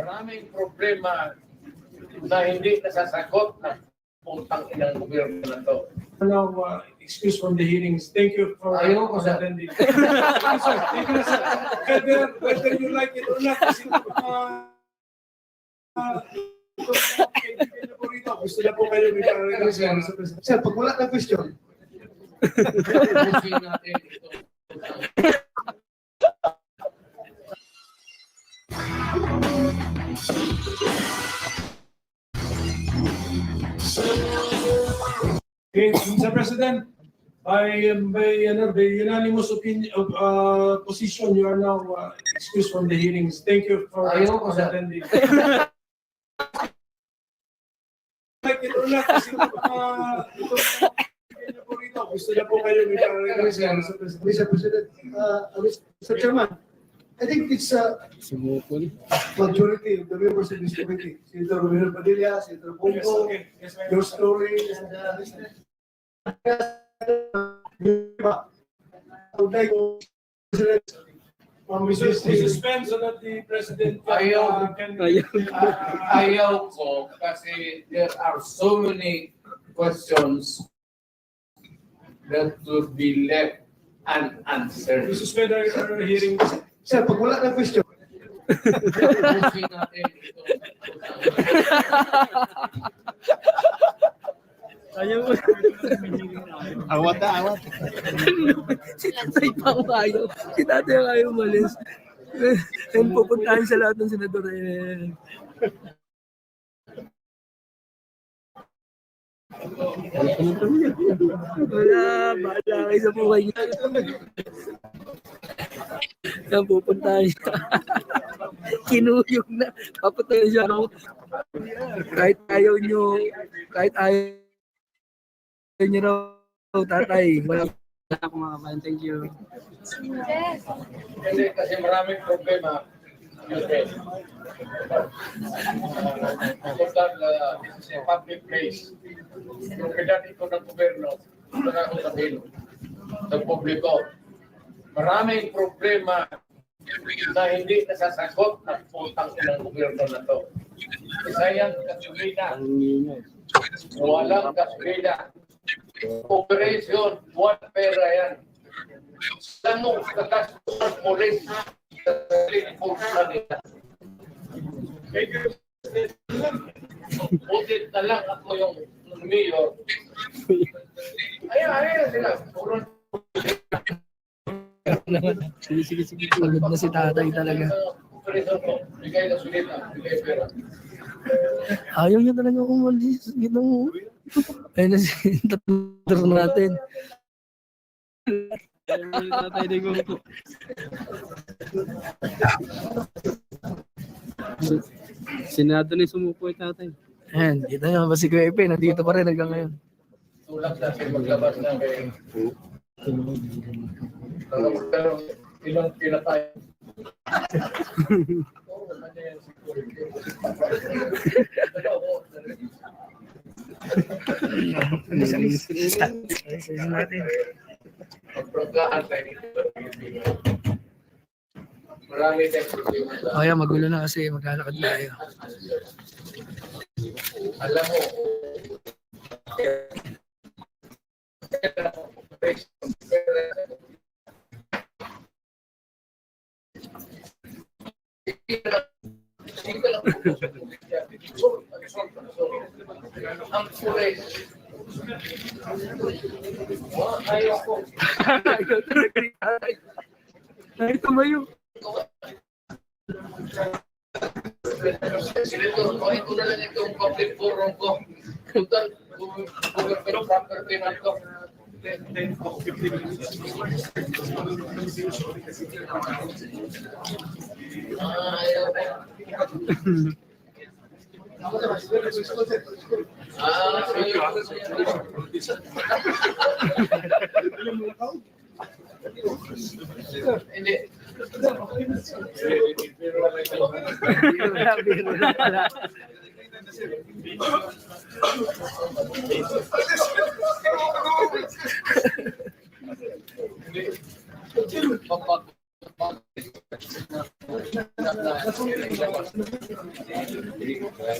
Maraming problema na hindi nasasagot ng putang inang gobyerno na to. Now, excuse from the hearings. Thank you for attending. Thank you, sir. Thank you, sir. Whether you like it or not, kasi gusto na po kayo Sir, pag wala na question. Okay, Mr. President, by unanimous opinion position, you are now excused from the hearings. Thank you for attending. Like it or not, kasi gusto na po kayo Mr. President, Mr. Chairman, I think it's majority of the members of this committee. Senator Romero Padilla, Senator Bongo, your story, I would like to we suspend so that the President Ayaw ko kasi there are so many questions that would be left unanswered. we suspend our hearing. Sir, pag wala na question. Awat na, awat. Si tatay pa ang ayaw. Si tatay ang ayaw umalis. And pupuntahan sa lahat ng senador. Wala, bahala kayo sa buhay niya. Yan, pupuntahan siya. Kinuyog na. Papatayin siya. Kahit ayaw nyo, kahit ayaw nyo raw, tatay. Wala ako mga kabayan. Thank you. Hindi kasi maraming problema. Sa public place, yung pinati ko ng gobyerno, na ako sabihin sa publiko, maraming problema na hindi nasasagot ng putang ng gobyerno na to. Isa yan gasolina, walang gasolina, operation, buwan pera yan. Alam mo, katastuhan mo rin sa pulsa nila. Butit na lang ako yung mayor. Ayan sila. Sige. Pagod na si tatay talaga. Bigay na sulita, bigay pera. Ayaw niya talaga umalis. Ginang ayun na si tatay natin. Tatay din ko. Senado na sumuko yung tatay. Ayan, dito nga ba si Kuya Epe, nandito pa rin hanggang ngayon. Tulak natin maglabas na kayo. Pero ilang pinatay. Marami tayong problema. Kaya magulo na kasi maglalakad tayo. Alam mo, ang pulis. Ayaw ko. Ay, tumayo. Senator, kuhin ko na lang itong public forum ko. Total, pero proper payment ko. Ayaw hindi. I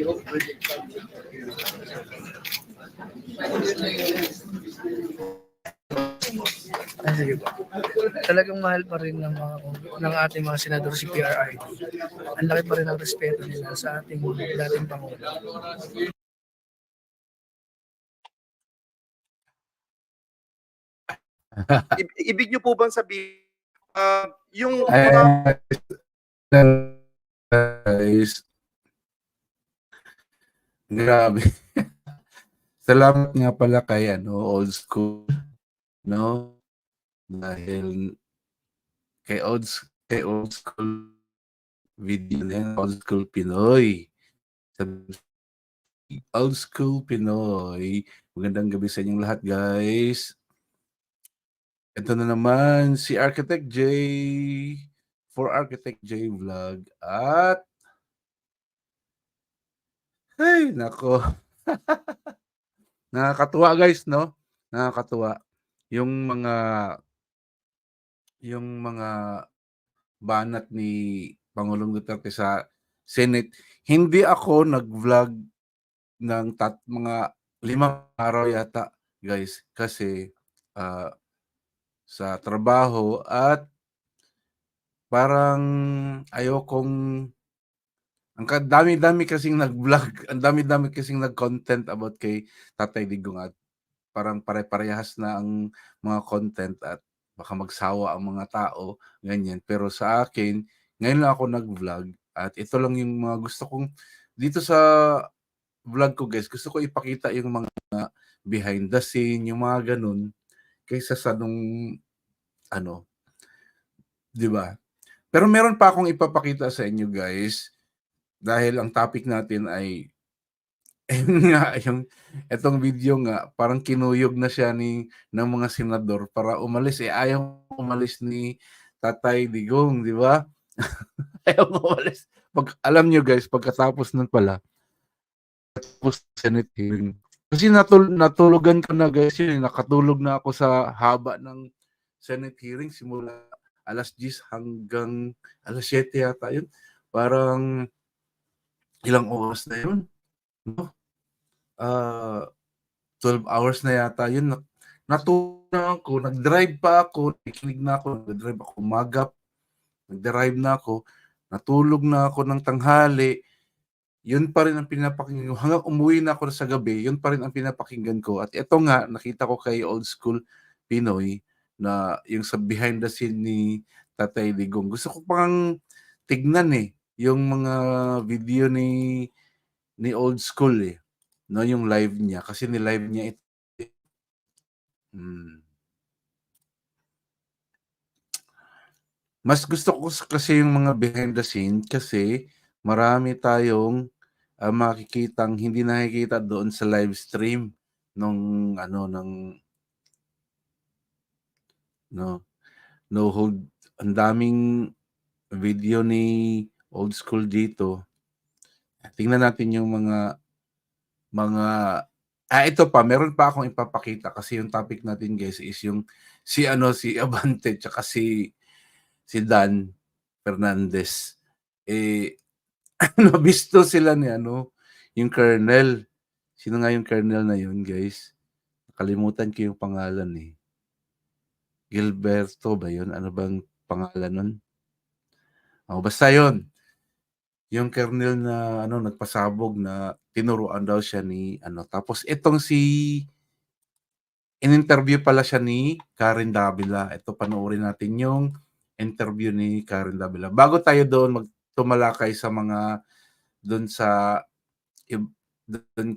hope Sige po. Talagang mahal pa rin ng ating mga senador si PRRD. Ang laki pa rin ng respeto nila sa ating dating Pangulo. Ibig niyo po bang sabihin, yung Guys, grabe. Salamat nga pala kay old school, no? Dahil kay old school video na yan, old school Pinoy. Old school Pinoy. Magandang gabi sa inyong lahat, guys. Ito na naman si Architect J for Architect J Vlog at ay, nako. Nakakatuwa guys, no? Nakakatuwa. Yung mga banat ni Pangulong Duterte sa Senate. Hindi ako nag-vlog ng mga 5 araw yata, guys, kasi sa trabaho at parang ayokong ang dami-dami kasing nag-vlog, ang dami-dami kasing nag-content about kay Tatay Digong at parang pare-parehas na ang mga content at baka magsawa ang mga tao, ganyan. Pero sa akin, ngayon lang ako nag-vlog at ito lang yung mga gusto kong dito sa vlog ko guys, gusto ko ipakita yung mga behind the scene, yung mga ganun, kaysa sa nung 'di ba? Pero meron pa akong ipapakita sa inyo guys dahil ang topic natin ay etong video nga parang kinuyog na siya ng mga senador para umalis ayaw umalis ni Tatay Digong, 'di ba? Ayaw umalis. Alam niyo guys, pagkatapos nun pala tapos Senate hearing. Kasi natulugan ko na guys yun, nakatulog na ako sa haba ng Senate hearing simula 10:00 hanggang 7:00 yata yun. Parang ilang oras na yun, no? 12 hours na yata yun. Natulog na ako, nag-drive pa ako, nakikinig na ako, nag-drive ako umagap, nag-drive na ako, natulog na ako ng tanghali. Yun pa rin ang pinapakinggan ko. Hanggang umuwi na ako sa gabi, yun pa rin ang pinapakinggan ko. At ito nga, nakita ko kay Old School Pinoy na yung sa behind the scene ni Tatay Digong. Gusto ko pang tignan yung mga video ni Old School no, yung live niya. Kasi ni-live niya ito. Mas gusto ko kasi yung mga behind the scene kasi marami tayong makikitang hindi nakikita doon sa live stream nung no hold. Ang daming video ni Old School dito. Tingnan natin yung ito pa, meron pa akong ipapakita kasi yung topic natin guys is yung si Abante tsaka si Dan Fernandez. Nabisto sila ni yung Colonel. Sino nga yung Colonel na yun, guys? Nakalimutan ko yung pangalan Gilberto ba yun? Ano bang pangalan nun? Basta yun. Yung Colonel na nagpasabog na tinuruan daw siya ni Tapos itong in-interview pala siya ni Karen Davila. Ito, panoorin natin yung interview ni Karen Davila. Bago tayo doon magtumalakay sa mga doon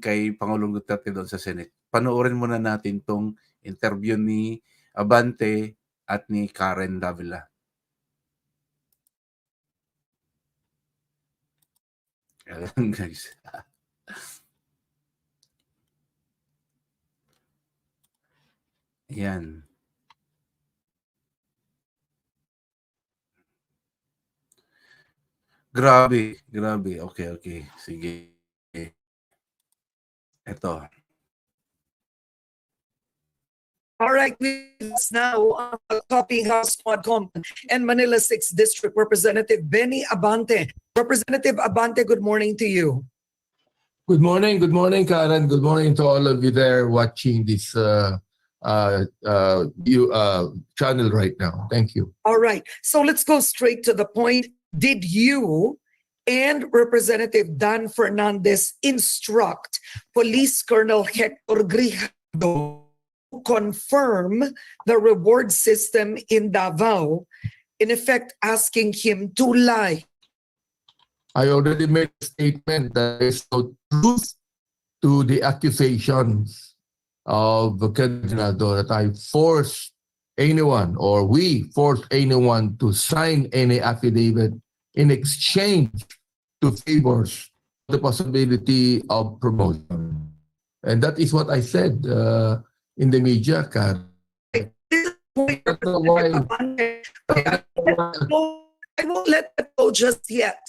kay Pangulong Duterte doon sa Senate. Panoorin muna natin tong interview ni Abante at ni Karen Davila. Ayan guys. Ayan. Grabe. Okay. Sige. Ito. All right, with us now, Coffee House Quadcom and Manila 6th District Representative Benny Abante. Representative Abante, good morning to you. Good morning, Karen. Good morning to all of you there watching this channel right now. Thank you. All right, so let's go straight to the point. Did you and Representative Dan Fernandez instruct Police Colonel Hector Grijaldo to confirm the reward system in Davao, in effect asking him to lie? I already made a statement that there is no truth to the accusations of Candidato that I forced anyone or we forced anyone to sign any affidavit in exchange to favors the possibility of promotion. And that is what I said in the media, Karen. I won't let that go just yet.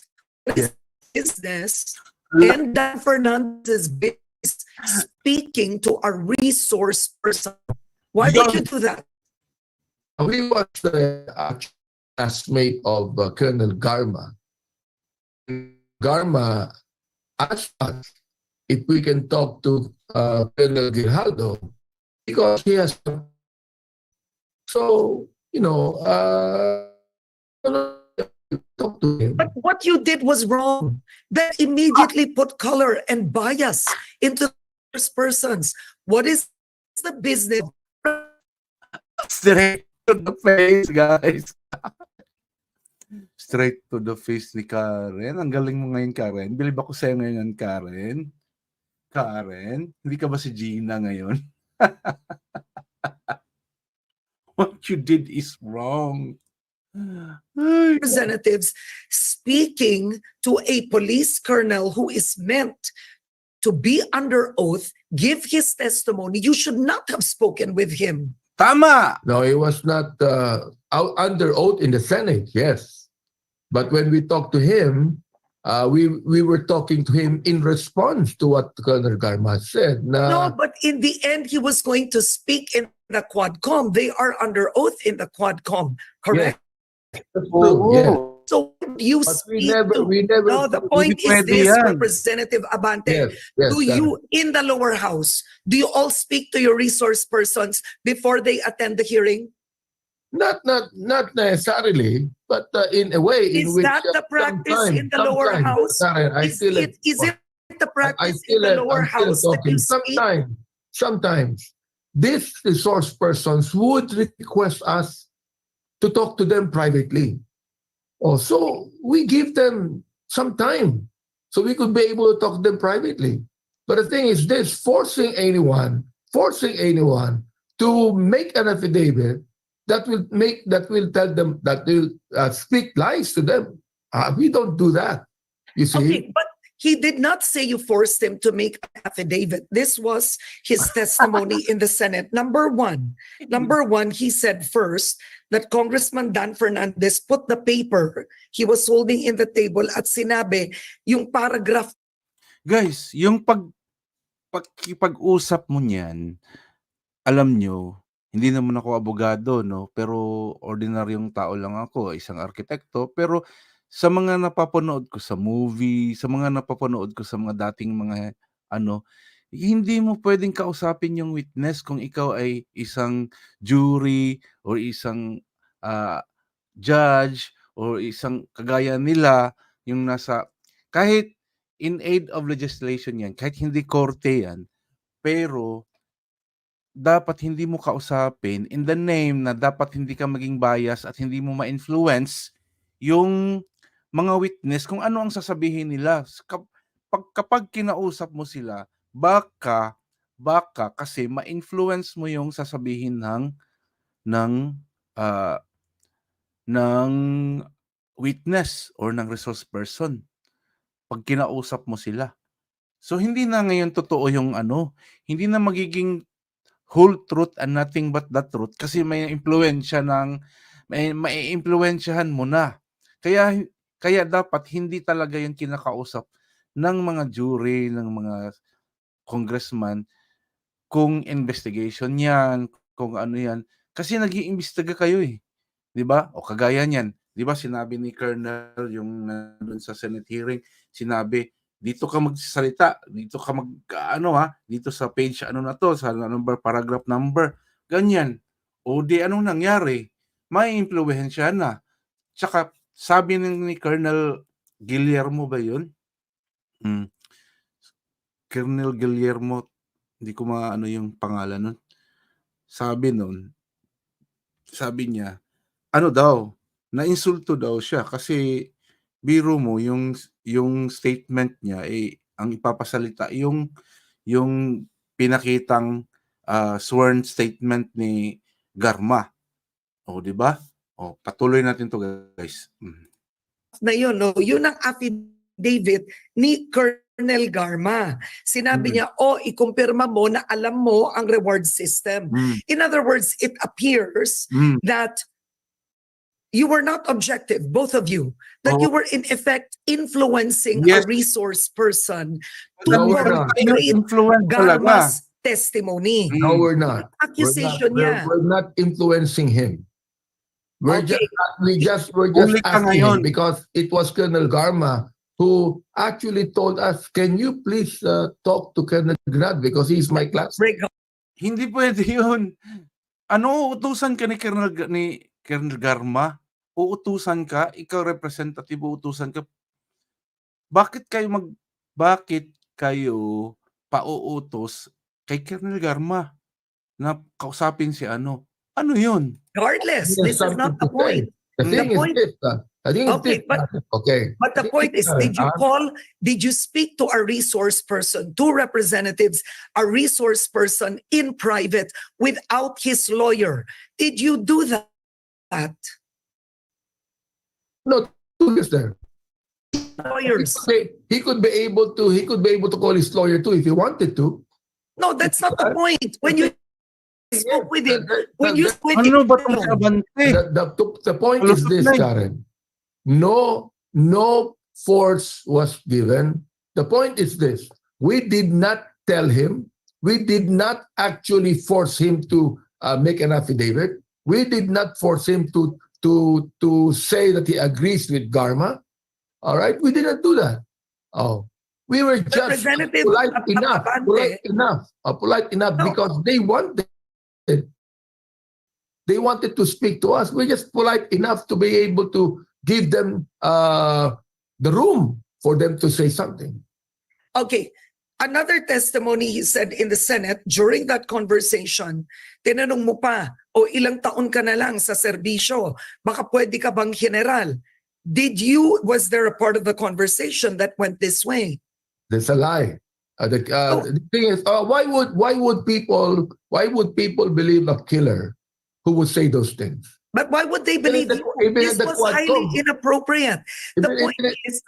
Yeah. Business and Dan Fernandez's business speaking to a resource person. Why would you do that? We was the classmate of Colonel Garma. Garma asked us if we can talk to Colonel Grijaldo because he has. So, talk to him. But what you did was wrong. That immediately put color and bias into those persons. What is the business? Straight to the face, guys. Straight to the face ni Karen. Ang galing mo ngayon, Karen. Bilib ako sa'yo ngayon, Karen. Karen, hindi ka ba si Gina ngayon? What you did is wrong. Representatives speaking to a police colonel who is meant to be under oath, give his testimony. You should not have spoken with him. Tama! No, he was not under oath in the Senate, yes. But when we talked to him, we were talking to him in response to what Colonel Garma said. No, but in the end, he was going to speak in the Quadcom. They are under oath in the Quadcom, correct? Oh, yeah. So you But speak we never. No, the point is this, Representative Abante. Yes, Do you, in the lower house, do you all speak to your resource persons before they attend the hearing? Not necessarily, but in a way in Is which that the practice in the lower house? Karen, Is it the practice in the lower house that you speak? Sometimes these resource persons would request us to talk to them privately. So we give them some time so we could be able to talk to them privately. But the thing is this, forcing anyone to make an affidavit that will tell them, that will speak lies to them. We don't do that, you see. Okay, but he did not say you forced him to make an affidavit. This was his testimony in the Senate. Number one, he said first that Congressman Dan Fernandez put the paper he was holding in the table at sinabi, yung paragraph. Guys, yung pag-usap mo niyan, alam nyo, hindi naman ako abogado, no? Pero ordinaryong tao lang ako, isang arkitekto. Pero sa mga napapanood ko sa movie, sa mga napapanood ko sa mga dating mga hindi mo pwedeng kausapin yung witness kung ikaw ay isang jury or isang judge or isang kagaya nila, yung nasa, kahit in aid of legislation yan, kahit hindi korte yan, pero dapat hindi mo kausapin in the name na dapat hindi ka maging bias at hindi mo ma-influence yung mga witness kung ano ang sasabihin nila. Kapag kinausap mo sila, baka kasi ma-influence mo yung sasabihin ng witness or ng resource person pag kinausap mo sila. So hindi na ngayon totoo yung hindi na magiging whole truth and nothing but the truth kasi may influensyahan mo na. Kaya dapat hindi talaga yung kinakausap ng mga jury, ng mga congressman kung investigation yan, kung ano yan. Kasi nag-iimbestiga kayo eh. Di ba? O kagaya niyan. Di ba sinabi ni Colonel yung nandun sa Senate hearing, sinabi, dito ka magsalita, dito ka dito sa page ano na to, sa number, paragraph number, ganyan. O di anong nangyari? May impluwensya na. Tsaka sabi ni Colonel Guillermo ba yun? Colonel Guillermo, hindi ko maano yung pangalan nun. Sabi niya, ano daw, nainsulto daw siya kasi biro mo yung statement niya ang ipapasalita yung pinakitang sworn statement ni Garma. O di ba? O patuloy natin to guys. Na yun, no? Yun ang affidavit ni Colonel Garma. Sinabi niya, ikumpirma mo na alam mo ang reward system. In other words, it appears that you were not objective, both of you, that you were in effect influencing a resource person to No, we're not. corroborate Garma's testimony. No, we're not. Accusation niya. We're not influencing him. We're just Huli ka asking ngayon. him because it was Colonel Garma who actually told us, can you please talk to Colonel Grad because he's my classmate. Hindi pwede yun. Ano, uutusan ka ni Colonel Garma? Uutusan ka? Ikaw representative, uutusan ka? Bakit kayo pauutos kay Colonel Garma na kausapin si ano? Ano yun? Regardless, this is not the point. The thing point- is this. But the point is, did you speak to a resource person, two representatives, a resource person in private without his lawyer? Did you do that? No, two is there. Lawyers. He could be able to call his lawyer too if he wanted to. No, that's not the point. When you spoke with him, when you spoke with Ano him, ba itong Abante? The point is this, Karen. No force was given. The point is this. We did not tell him. We did not actually force him to make an affidavit. We did not force him to say that he agrees with Garma. All right? We did not do that. We were just Representative polite Abante. enough No. because they wanted to speak to us. We're just polite enough to be able to give them the room for them to say something. Okay. Another testimony he said in the Senate during that conversation, tinanong mo pa, ilang taon ka na lang sa serbisyo, baka pwede ka bang general? Was there a part of the conversation that went this way? That's a lie. The thing is, why would people believe a killer who would say those things? But why would they believe you? This was highly inappropriate. The point is,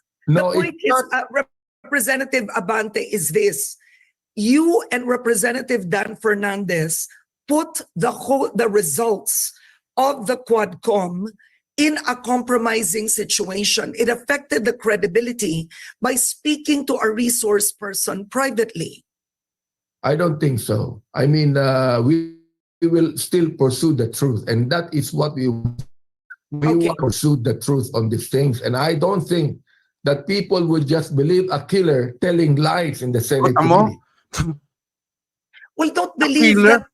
Representative Abante, is this. You and Representative Dan Fernandez put the results of the Quadcom in a compromising situation. It affected the credibility by speaking to a resource person privately. I don't think so. I mean, we will still pursue the truth, and that is what we want to pursue the truth on these things. And I don't think that people would just believe a killer telling lies in the Senate committee. Well, don't believe that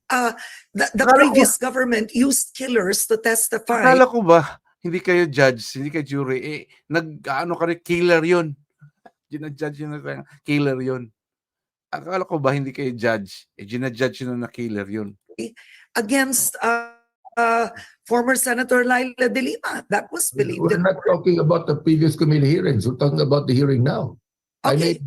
the previous government used killers to testify. Akala ko ba, hindi kayo judge, hindi kayo jury, nag-ano ka rin, killer yun. Ginajudge yun na killer yun. Akala ko ba hindi kayo judge, ginajudge yun na killer yun. Against former Senator Laila de Lima. That was believed. We're not talking about the previous committee hearings. We're talking about the hearing now. Okay,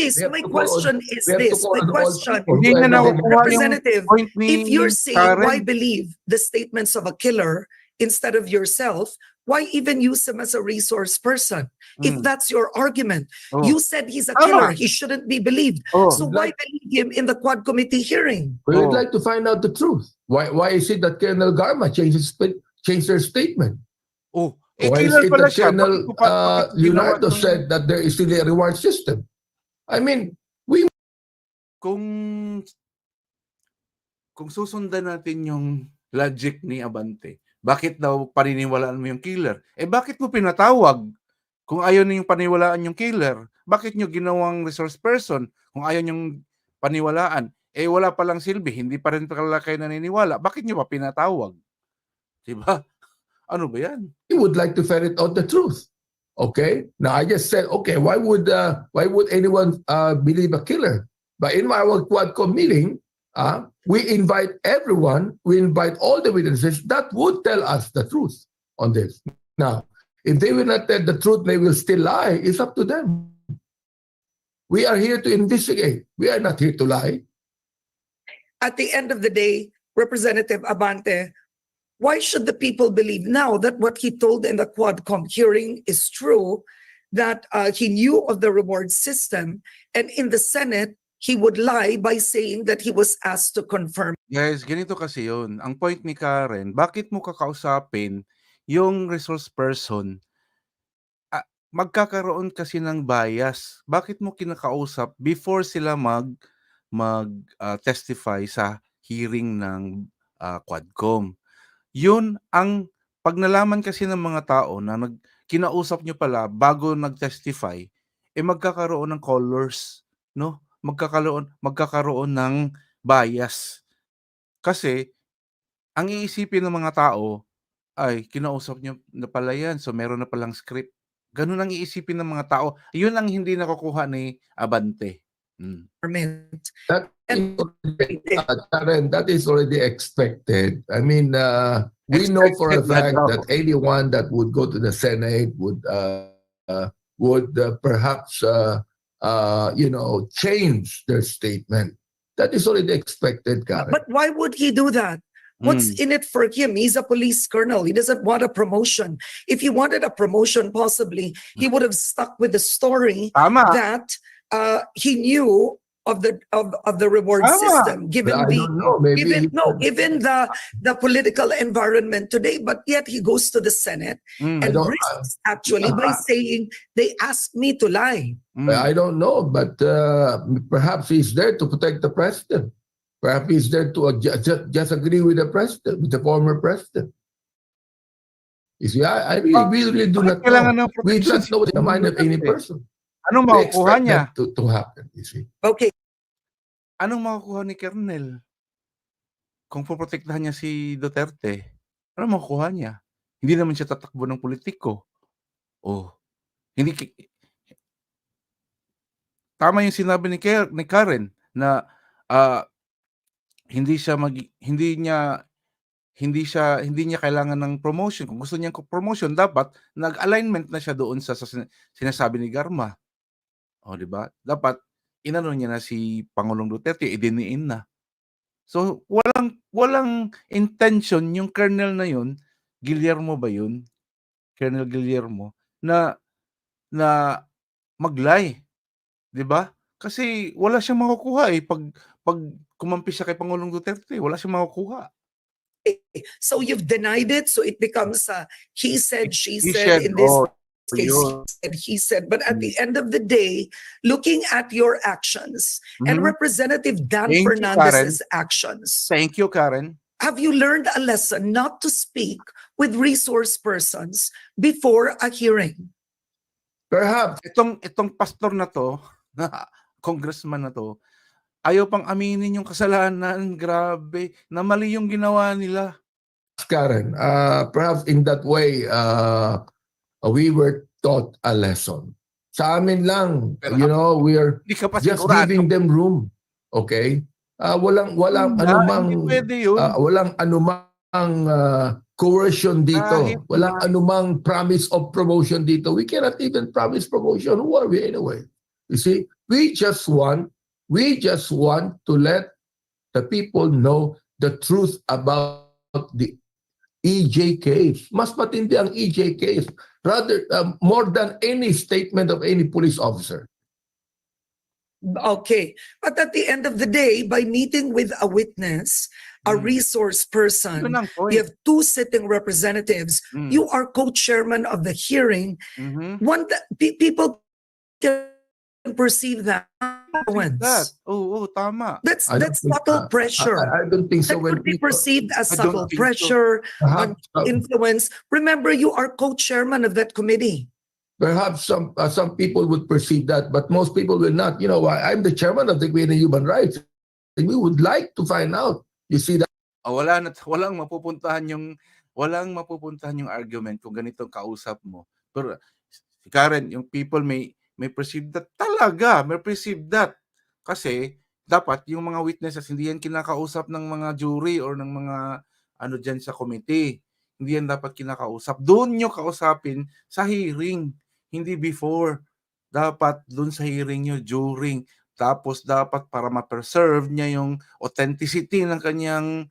so my question is this. My question, Hindi na nakukuha yung Representative, point ni if you're saying Karen. why believe the statements of a killer instead of yourself, why even use him as a resource person? If that's your argument, you said he's a killer, he shouldn't be believed. So why believe him in the Quad Committee hearing? We would like to find out the truth. Why is it that Colonel Garma changed their statement? Why is killer it pala that siya? Colonel Leonardo said that there is still a reward system? I mean, Kung kung susundan natin yung logic ni Abante, bakit daw paniniwalaan mo yung killer? Eh bakit mo pinatawag? Kung ayaw niyong paniwalaan yung killer, bakit niyo ginawang resource person kung ayaw niyong paniwalaan? Eh wala palang silbi, hindi pa rin pala kayo naniniwala. Bakit niyo pa pinatawag? Diba? Ano ba yan? We would like to ferret out the truth. Okay. Now I just said, okay, why would anyone believe a killer? But in our Quadcom meeting, we invite everyone. We invite all the witnesses that would tell us the truth on this. Now, if they will not tell the truth, they will still lie. It's up to them. We are here to investigate. We are not here to lie. At the end of the day, Representative Abante, why should the people believe now that what he told in the Quadcom hearing is true, that he knew of the reward system, and in the Senate, he would lie by saying that he was asked to confirm? Guys, ganito kasi yun. Ang point ni Karen, bakit mo kakausapin yung resource person? Magkakaroon kasi ng bias. Bakit mo kinakausap before sila testify sa hearing ng Quadcom? Yun ang pag nalaman kasi ng mga tao na kinausap nyo pala bago nag-testify, eh magkakaroon ng colors, no? Magkakaroon ng bias. Kasi ang iisipin ng mga tao ay kinausap nyo na pala yan, so meron na palang script. Ganun ang iisipin ng mga tao. Yun ang hindi nakukuha ni Abante. That Karen, that is already expected. I mean, we know for a fact that anyone that would go to the Senate would perhaps change their statement. That is already expected, Karen. But why would he do that? What's in it for him? He's a police colonel. He doesn't want a promotion. If he wanted a promotion, possibly he would have stuck with the story that he knew of the reward system, given the political environment today. But yet he goes to the Senate and risks actually by saying they asked me to lie. I don't know, but perhaps he's there to protect the president. Perhaps he's there to just agree with the president, with the former president. You see, we really do not know. We just know the mind of any person. Anong makukuha niya? To happen, you see. Okay. Anong makukuha ni Kernel? Kung poprotektahan niya si Duterte, anong makukuha niya? Hindi naman siya tatakbo ng politiko. Hindi tama yung sinabi ni Karen na hindi niya kailangan ng promotion. Kung gusto niya promotion, dapat nag-alignment na siya doon sa sinasabi ni Garma. Di ba? Dapat inano niya na si Pangulong Duterte, idiniin na. So walang intention yung Colonel na yun, Guillermo ba yun? Colonel Guillermo na mag-lie. 'Di ba? Kasi wala siyang makukuha pag kumampi siya kay Pangulong Duterte, wala siyang makukuha. So you've denied it, so it becomes he said, she said in this case, he said. But at the end of the day, looking at your actions and Representative Dan Fernandez's actions. Thank you, Karen. Have you learned a lesson not to speak with resource persons before a hearing? Perhaps. Itong pastor na to, congressman na to, ayaw pang aminin yung kasalanan. Grabe, na mali yung ginawa nila. Karen, perhaps in that way, we were taught a lesson. Sa amin lang, we are just giving them room. Okay? Walang anumang coercion dito. Walang anumang promise of promotion dito. We cannot even promise promotion. Who are we anyway? You see, we just want to let the people know the truth about the EJ case. Mas matindi ang EJ case, rather more than any statement of any police officer. Okay, but at the end of the day, by meeting with a witness, a resource person, you have two sitting representatives, you are co-chairman of the hearing. People can perceive that influence. Oo, tama. That's I don't that's think, subtle pressure. I don't think so. That When could be people, perceived as I don't subtle think so. pressure, perhaps, influence. Remember, you are co-chairman of that committee. perhaps some people would perceive that, but most people will not. You know, I'm the chairman of the Committee on Human Rights, and we would like to find out. You see that? Walang mapupuntahan yung argument kung ganito ang kausap mo. Pero si Karen, yung people may perceive that talaga, may perceive that. Kasi dapat yung mga witnesses hindi yan kinakausap ng mga jury or ng mga ano diyan sa committee. Hindi yan dapat kinakausap. Doon nyo kausapin sa hearing, hindi before. Dapat doon sa hearing nyo, during. Tapos dapat para ma-preserve niya yung authenticity ng kanyang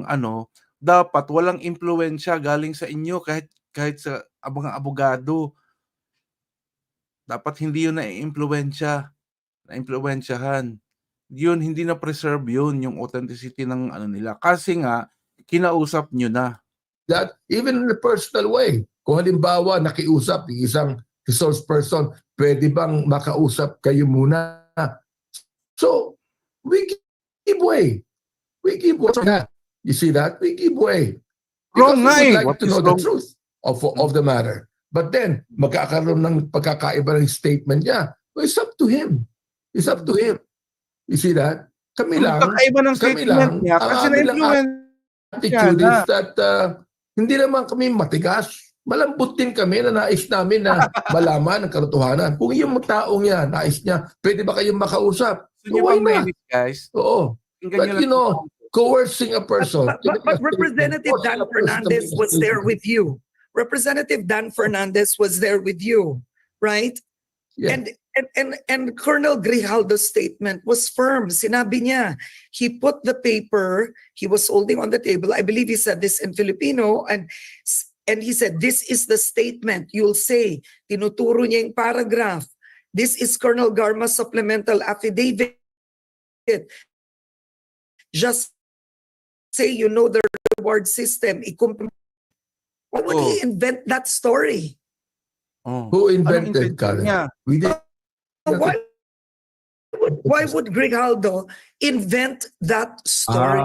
ano, dapat walang impluwensya galing sa inyo kahit sa mga abogado. Dapat hindi yun naimpluwensyahan. Yun, hindi na preserve yun, yung authenticity ng ano nila. Kasi nga, kinausap nyo na. That even in a personal way. Kung halimbawa nakiusap yung isang resource person, pwede bang makausap kayo muna? So, we give way. We give way. You see that? We give way. Because Wrong we nga would eh. like What to is know the wrong? truth of the matter. But then, magkakaroon ng pagkakaiba ng statement niya. Well, it's up to him. It's up to him. You see that? Kami lang, Magkakaiba ng statement niya kasi ang aming lang attitude is that hindi naman kami matigas. Malambot din kami na nais namin na malaman ang katotohanan. Kung yung taong yan, nais niya, pwede ba kayong makausap? Gusto niyo Why bang not? mainit, guys? Oo. But you know, coercing a person. But Representative Dan Fernandez was there with you. Representative Dan Fernandez was there with you, right? Yeah. And Colonel Grijaldo's statement was firm. Sinabi niya, he put the paper, he was holding on the table. I believe he said this in Filipino, and he said, this is the statement you'll say. Tinuturo niya yung paragraph. This is Colonel Garma's supplemental affidavit. Just say you know the reward system. Why would he invent that story? Oh. Who invented Karen? niya? We did. Why would Grijaldo invent that story?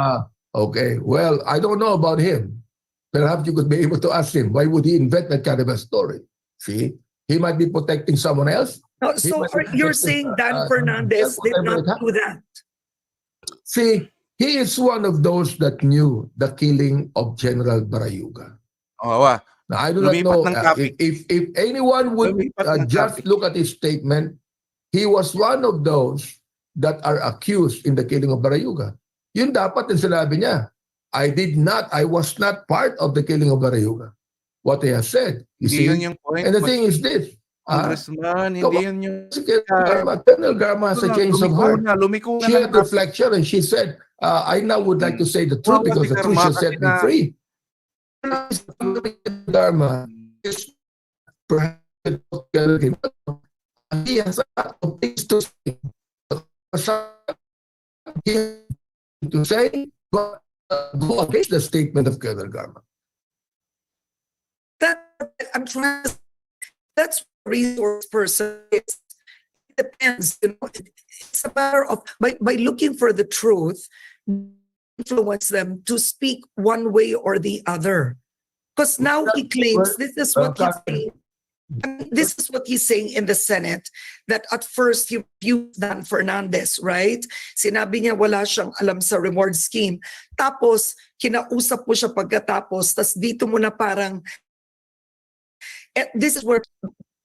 Okay. Well, I don't know about him. Perhaps you could be able to ask him, why would he invent that kind of a story? See? He might be protecting someone else. No, so you're saying Dan Fernandez did not do that? See, he is one of those that knew the killing of General Barayuga. Oh, Now, I do not Lumipat know ng topic. if anyone would Lumipat ng just topic. look at his statement, he was one of those that are accused in the killing of Barayuga. Yun dapat yung sinabi niya. I was not part of the killing of Barayuga. What he has said. You Hindi see? yun yung point. And the thing is this. Congressman, hindi yun yung... Colonel Garma has a change of heart. Lumiko na She had ng topic. reflection and she said, I now would like to say the truth because the truth shall set me free. Dharma is perhaps he has a lot of things to say. To say, but go against the statement of Colonel Garma. That's a resource person. It depends. You know, it's a matter of by looking for the truth, influence them to speak one way or the other. Because now he claims this is what he's saying. This is what he's saying in the Senate, that at first he refused Dan Fernandez, right? Sinabi niya wala siyang alam sa reward scheme. Tapos, kinausap mo siya pagkatapos, tas dito mo na parang, this is where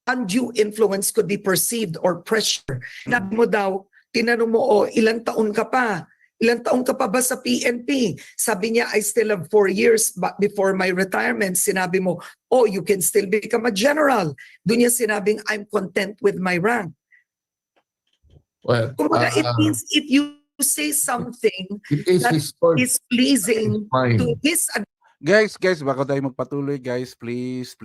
undue influence could be perceived or pressure. Sinabi mo daw, tinanong mo, ilang taon ka pa? Ilang taon ka pa ba sa PNP? Sabi niya, I still have 4 years before my retirement. Sinabi mo, you can still become a general. Doon niya sinabing, I'm content with my rank. Well, it means if you say something that is pleasing to his... Guys, bago tayo magpatuloy, guys, please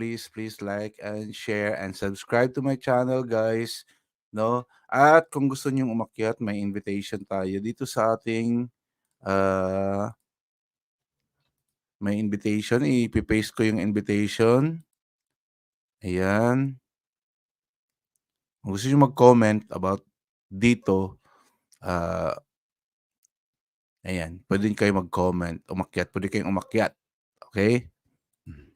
like and share and subscribe to my channel, guys. No? At kung gusto niyong umakyat, may invitation tayo dito sa ating may invitation. I-paste ko yung invitation. Ayan. Kung gusto niyo mag-comment about dito, ayan, pwede kayo mag-comment, pwede kayong umakyat. Okay?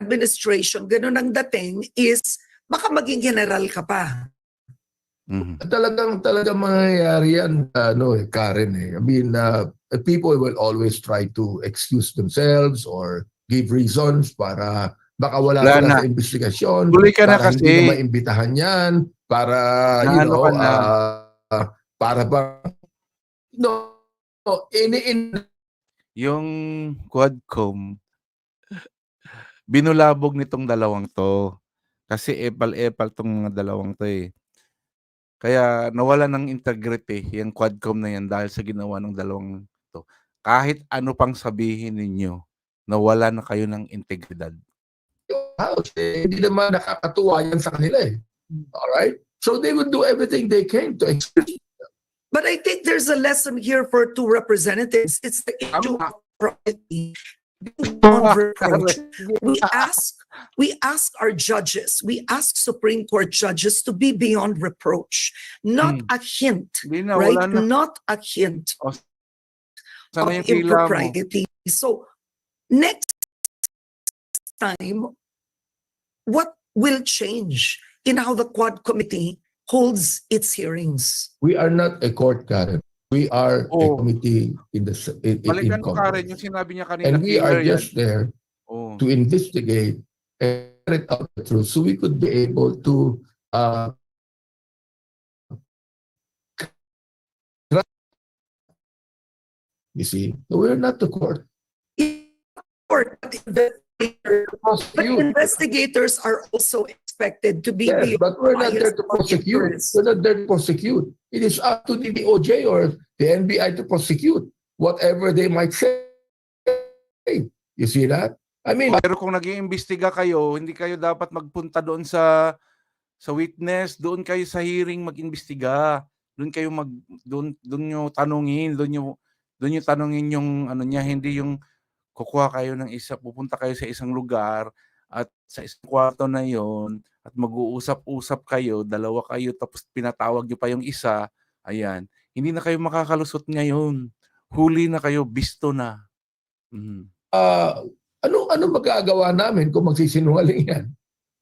Administration, ganun ang dating is baka maging general ka pa. Mhm. Talagang mangyayari yan, Karen. I mean, people will always try to excuse themselves or give reasons para baka wala Wala sila na. sa investigasyon, Tuloy ka na para hindi na kasi. maimbitahan yan, para, Naano ka na. para ba, Yung Quadcom, binulabog nitong dalawang to. Kasi epal-epal tong mga dalawang to eh. Kaya nawala ng integrity yung Quadcom na yan dahil sa ginawa ng dalawang to. Kahit ano pang sabihin ninyo, nawala na kayo ng integridad. house, hindi naman nakakatuwa yan sa kanila eh. Alright? So they would do everything they can to excuse. But I think there's a lesson here for two representatives. It's the issue of property. Beyond reproach. We ask our judges, we ask Supreme Court judges to be beyond reproach. Not a hint, Hindi na, right? wala na. Not a hint Sana of yung pila mo. impropriety. So next time, what will change in how the Quad Committee holds its hearings? We are not a court, Karen. We are a Oh. committee in Balikan mo Karen, Congress. yung sinabi niya kanina. And we are killer yan. just there Oh. to investigate and get out the truth so we could be able to you see, we're not the court. But investigators are also expected to be Yes, beyond but we're not there bias to or prosecute. ignorance. We're not there to prosecute. It is up to the DOJ or the NBI to prosecute whatever they might say. You see that? I mean, Pero kung nag-iimbestiga kayo, hindi kayo dapat magpunta doon sa witness, doon kayo sa hearing mag-imbestiga. Doon kayo doon niyo tanungin, doon niyo tanungin yung ano niya, hindi yung kukuha kayo ng pupunta kayo sa isang lugar at sa isang kwarto na yon at mag-uusap-usap kayo, dalawa kayo tapos pinatawag niyo pa yung isa. Ayan, hindi na kayo makakalusot ngayon. Huli na kayo, bisto na. ano magagawa namin kung magsisinungaling yan?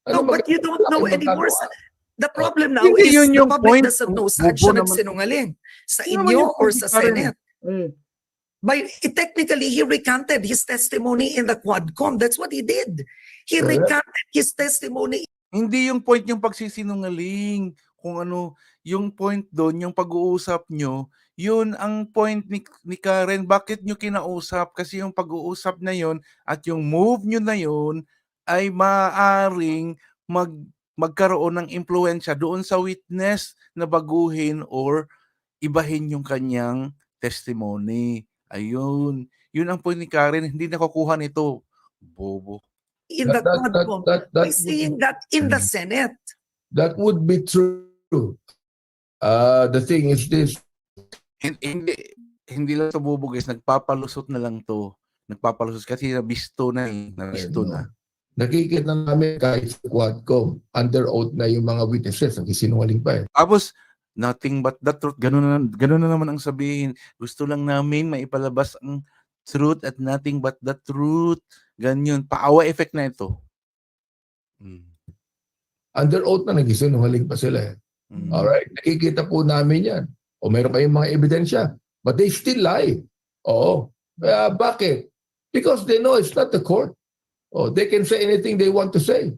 No, but you don't know Wala anymore. magagawa. The problem now Hindi is yun the yung public point. doesn't know saan Bobo siya naman. nagsinungaling. Sa Yun naman inyo yung or point, sa Karen. Senate. Technically, he recanted his testimony in the Quadcom. That's what he did. He Correct. recanted his testimony. Hindi yung point yung pagsisinungaling. Kung ano, yung point doon, yung pag-uusap nyo, yun ang point ni Karen. Bakit nyo kinausap? Kasi yung pag-uusap na yun at yung move nyo na yun ay maaaring magkaroon ng impluensya doon sa witness na baguhin or ibahin yung kanyang testimony. Ayun. Yun ang point ni Karen. Hindi nakukuha nito. Bobo. In the Quadcom by saying that in the Senate. That would be true. The thing is this. Hindi lang ito bobo guys. Nagpapalusot na lang to. Nagpapalusot kasi nabisto na eh. Nabisto na. Nakikita namin kahit sa Quadcom, under oath na yung mga witnesses, nagsisinungaling pa eh. Tapos, nothing but the truth. Ganun na naman ang sabihin. Gusto lang namin maipalabas ang truth at nothing but the truth. Ganyan. Paawa effect na ito. Under oath na nagsisinungaling pa sila eh. Alright? Nakikita po namin yan. O meron kayong mga ebidensya. But they still lie. Oo. Bakit? Because they know it's not the court. Oh, they can say anything they want to say.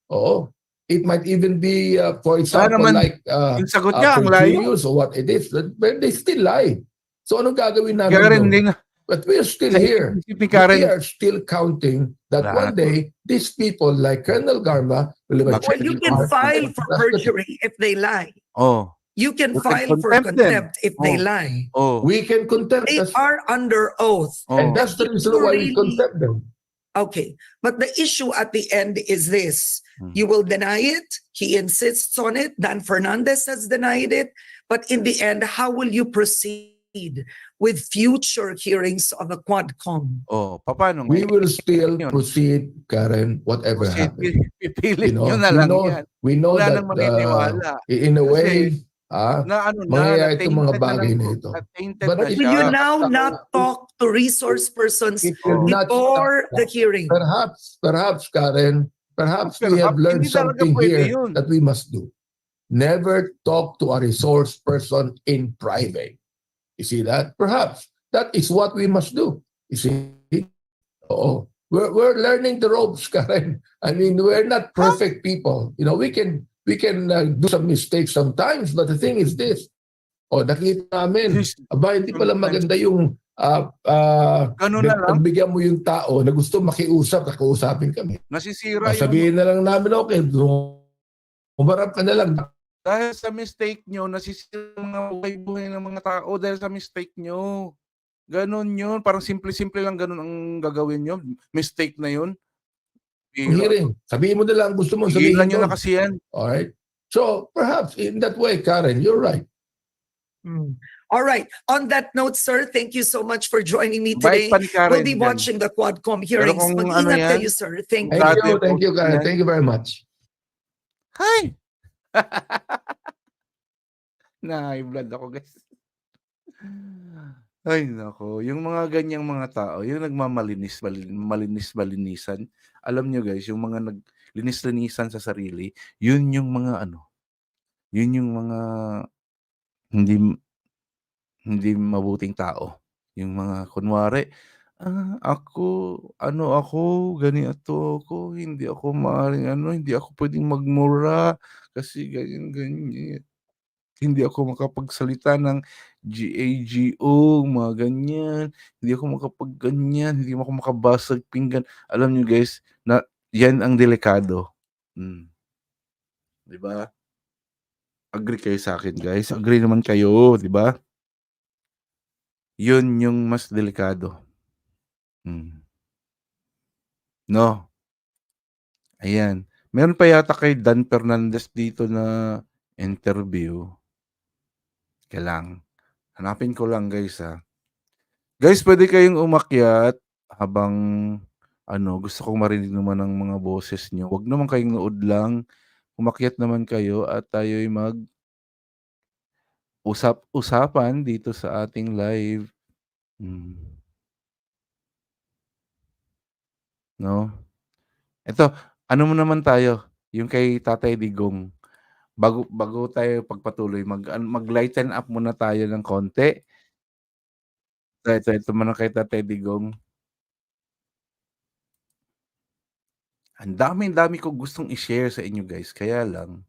Oo. It might even be, for example, naman, like yung sagot niya, ang layo. perjurious or what it is. But they still lie. So anong gagawin namin Karen, doon? But we're still here. We are still counting that one day, these people like Colonel Garma will Well, you can file for perjury if they lie. Oh. You can You can file for contempt them. contempt if they lie. Oh. We can contempt They us. are under oath. And that's the reason why we contempt them. Okay, but the issue at the end is this. You will deny it. He insists on it. Dan Fernandez has denied it. But in the end, how will you proceed with future hearings of the Quadcom? Oh, paano? We will still proceed, Karen, whatever happens. Pipilit nyo na lang yan. We know Wala that nang maniniwala. in a way, na ano na, mangyayari itong mga tainted na bagay ng- na ito. tainted But na if Will you siya. now not talk to resource persons It will not before stop. the hearing? Perhaps, Karen, perhaps we have Perhaps, learned hindi talaga something pwede here yun. that we must do. Never talk to a resource person in private. You see that? Perhaps that is what we must do. You see? Oh, we're learning the ropes, Karen. I mean, we're not perfect people. You know, we can do some mistakes sometimes, but the thing is this. Oh, nakita namin. Aba, hindi pala maganda yung Ganun na lang. pagbigyan mo yung tao na gusto makiusap, kakausapin kami. Nasisira yung Sabihin na lang namin, okay, umarap ka na lang. dahil sa mistake nyo, nasisira ang mga buhay-buhay ng mga tao dahil sa mistake nyo. Ganon yun. Parang simple-simple lang ganon ang gagawin nyo. Mistake na yun. Hearing. Sabihin mo na lang, gusto mo sabihin Higilan nyo doon. na kasi yan. Alright? So, perhaps in that way, Karen, you're right. All right. On that note, sir, thank you so much for joining me Bait today. pa ni Karen We'll be dyan. watching the Quadcom hearings. kung ano Mag-ingat yan, kayo, sir. Thank you. Thank you, Karen. yan. Thank you very much. Hi! Na-high blood ako, guys. Ay, nako. Yung mga ganyang mga tao, yung malinis-balinisan, alam nyo guys, yung mga naglinis-linisan sa sarili, yun yung mga yun yung mga hindi mabuting tao. Yung mga kunwari, ako, ganito ako, hindi ako maaaring hindi ako pwedeng magmura kasi ganyan. Hindi ako makapagsalita ng GAGO, mga ganyan. Hindi ako makapagganyan, hindi ako makabasag pinggan. Alam nyo guys, na yan ang delikado. Di ba? Agree kayo sa akin guys? Agree naman kayo, di ba? Yun yung mas delikado. No. Ayan. Meron pa yata kay Dan Fernandez dito na interview. Kailang. Hanapin ko lang guys ha. Guys, pwede kayong umakyat habang gusto kong marinig naman ng mga boses nyo. Huwag naman kayong nood lang. Umakyat naman kayo at tayo'y usap-usapan dito sa ating live. No? Ito, ano mo naman tayo? Yung kay Tatay Digong. Bago tayo pagpatuloy, mag-lighten up muna tayo ng konti. Ito muna kay Tatay Digong. Ang dami ko gustong i-share sa inyo guys. Kaya lang,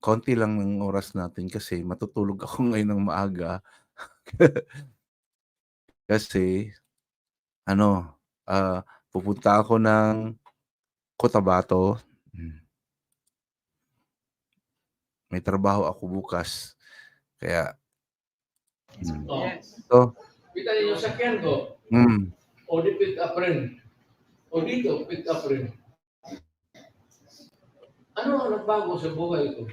konti lang ng oras natin kasi matutulog ako ngayon ng maaga. Kasi, pupunta ako ng Cotabato. May trabaho ako bukas. Kaya, so, Kita niyo sa sakyan ko. O di pick up rin. O dito, pick up rin. Ano ang nagbago sa buhay ko?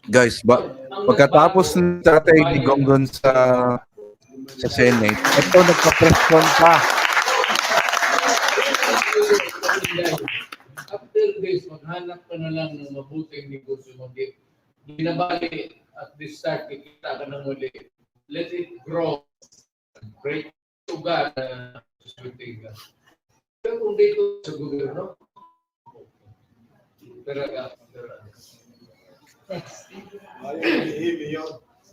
guys, pagkatapos ng Tatay Digong doon sa Senate, ito nagpa-press con pa. After this, maghanap ka na lang ng mabuting negosyo mo. Binabali at the start, kikita ka ng muli. Let it grow. Pray to God. Pero kung dito sa gobyerno,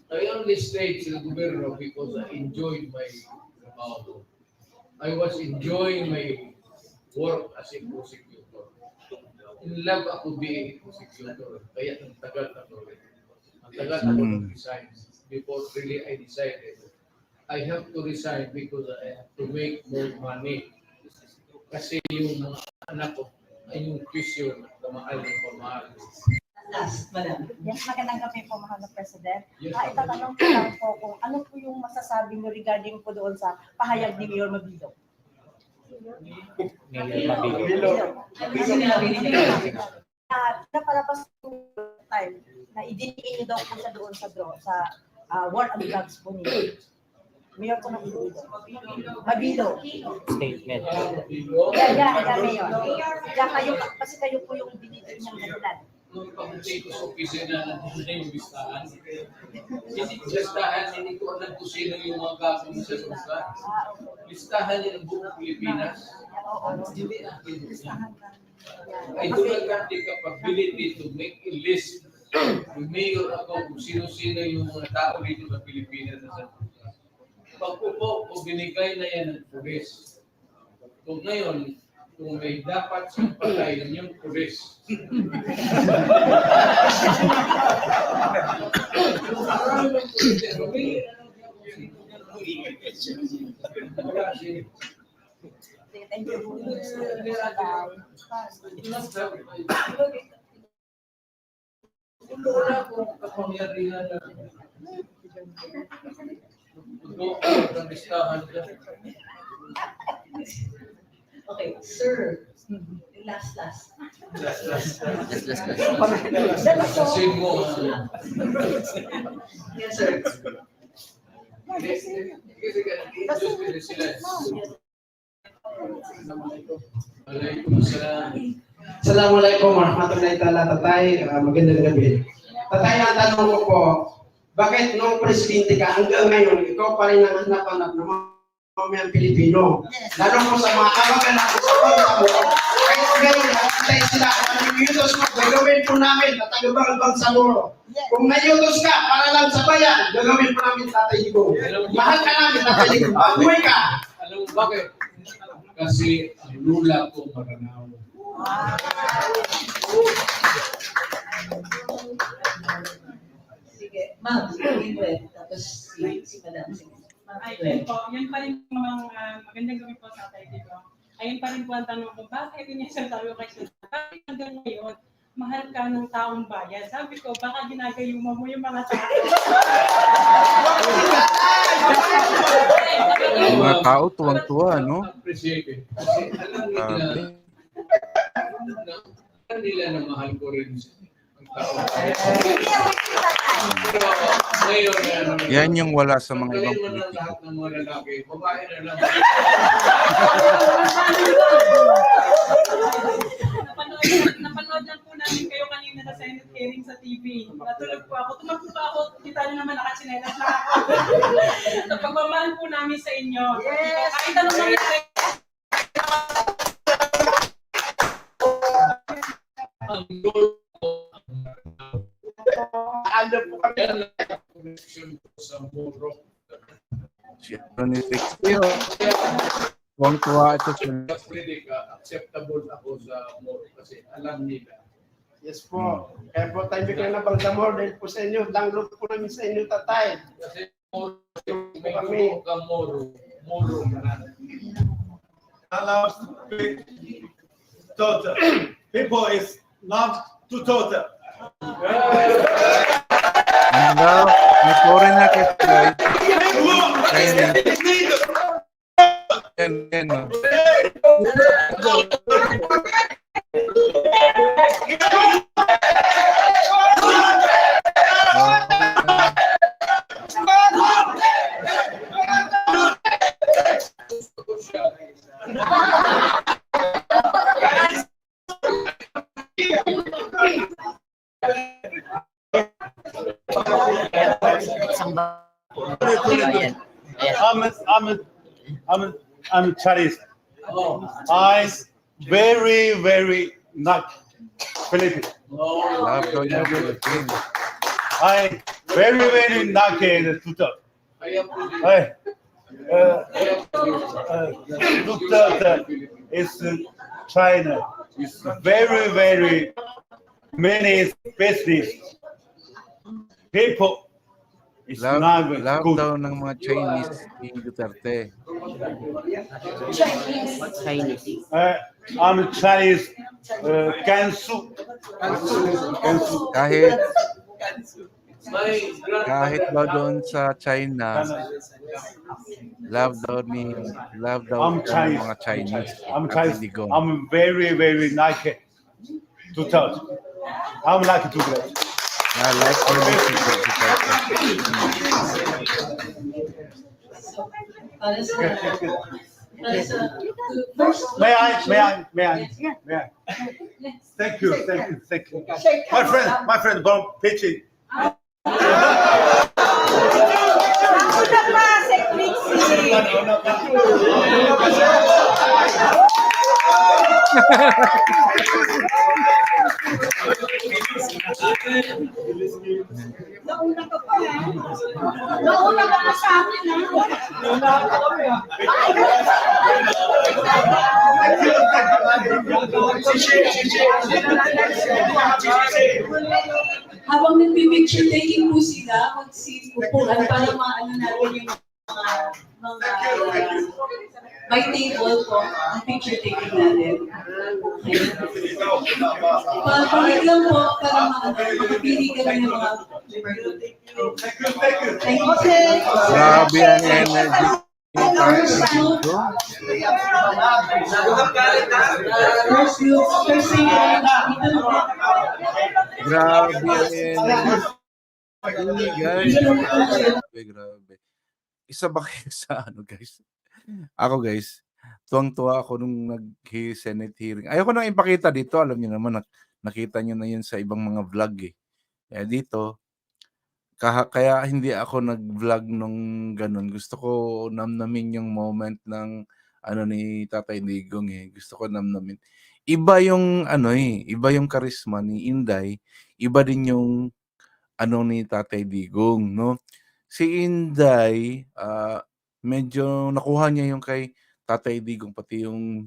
I only stayed sa gobyerno because I enjoyed my trabaho. I was enjoying my work as a prosecutor. In love ako being a prosecutor. Kaya ang tagal ako rin. Ang tagal ako nag-resign. Before really I decided, I have to resign because I have to make more money. Kasi yung mga anak ko, ay yung tuition, kamahal ng pamahal. Last, madam. Yes, magandang gabi po, mahal na President. Yes, Itatanong ko lang po kung ano po yung masasabi niyo regarding po doon sa pahayag ni Mayor Mabilo. Napalapas po time na idinigin niyo daw po siya doon sa war on drugs po niyo. Mayor po ng Iloilo. Mabilo. Statement. Yeah, Mayor. Yeah, kayo, kasi kayo po yung binigyan niyang dahilan nung pagpunta ko sa opisina ng yung listahan. Hindi ko listahan, hindi ko alam kung sino yung mga gagawin sa listahan. Listahan niya ng buong Pilipinas. Hindi akin yan. I do not have the capability to make a list. Yung mayor ako kung sino-sino yung mga tao dito sa Pilipinas na sa listahan. Pag-upo o binigay na yan ng pulis. Kung ngayon, kung may dapat siyang patayin yung pulis. Thank you. Wala akong kapangyarihan na ng listahan ka. Okay, sir. Last. Kasi mo, Yes, sir. Assalamualaikum warahmatullahi taala tatay. Magandang gabi. Tatay, ang tanong ko po, bakit nung presidente ka hanggang ngayon, ikaw pa rin ang hanap-hanap ng mga mamayang Pilipino? Lalo mo sa mga kamag-anak sa pagkamo, kahit ngayon, nakatay sila, nag-yutos mo, gagawin po namin, natagabang sa luro. Kung nag-yutos ka, para lang sa bayan, gagawin po namin tatay ko. Mahal ka namin tatay ko, baguhin ka. Alam mo bakit? Kasi ang lula ko maranaw. Sige, ma'am, Ingrid, tapos si Madam. Ayun po, yun pa rin po magandang gabi po sa tatay dito. Ayun pa rin po ang tanong ko, bakit yun yung sabi ko kay Sir, bakit hanggang ngayon, mahal ka ng taong bayan? Sabi ko, baka ginagayuma mo yung mga tao. Mga tao, tuwang-tuwa, no? Appreciate it. Kasi alam nila na mahal ko rin ang tao. Pero ngayon, Yan yung wala sa mga ibang galing mo ng politiko. lahat ng mga lalaki, babae na lang. Napanood lang po namin kayo kanina sa Senate hearing sa TV. Natulog po ako. Tumakbo pa ako. Kita nyo naman nakatsinelas na ako. Sa pagmamahal po namin sa inyo. Yes. Kahit anong nangyari. Ang goal ko, Ano po kami? yan lang ang connection ko sa muro. Si Tony Textile. Tuwang-tuwa ito siya. Pwede ka, acceptable ako sa muro kasi alam nila. Yes po. Kaya po tayo bigyan ng Balsamor dahil po sa inyo, download po namin sa inyo tatay. Kasi muro, may muro ka muro ka na. Allows to speak total. People is not too total. Hello, may foreign na kaya. Yan, no? I'm Chinese. I very not Philippine. Love ko yung Philippines. I very not tutor. Hey, tutor is China. It's very many business people. It's Love not good. daw ng mga Chinese ni Duterte. I'm Chinese. Gansu. Kahit daw doon sa China, love daw I'm ng Chinese. mga Chinese. I'm at Chinese. hindi go. I'm very like to touch. I'm like to do that. I like for Duterte. Para sa May I? Thank you. My friend, Bob pitching. Una pa, Sec Trixie. Nauna ka pa, ha? Nauna ka pa sa akin, ha? Habang nagpi-picture taking po sila, magsipupuan para maano natin yung mga by table po, ang picture taking natin. Okay. Pagpahit lang po para makapili ka rin ng mga thank you, sir. Grabe ang energy. Grabe ang energy, guys. Grabe. Isa ba kayo sa ano, guys? Ako, guys, tuwang-tuwa ako nung nag-Senate hearing. Ayoko nang ipakita dito. Alam niyo naman, nakita niyo na yun sa ibang mga vlog eh. Kaya dito, kaya hindi ako nag-vlog nung ganun. Gusto ko namnamin yung moment ng ano ni Tatay Digong eh. Gusto ko namnamin. Iba yung ano eh, iba yung karisma ni Inday, iba din yung ano ni Tatay Digong, no? Si Inday, medyo nakuha niya yung kay Tatay Digong, pati yung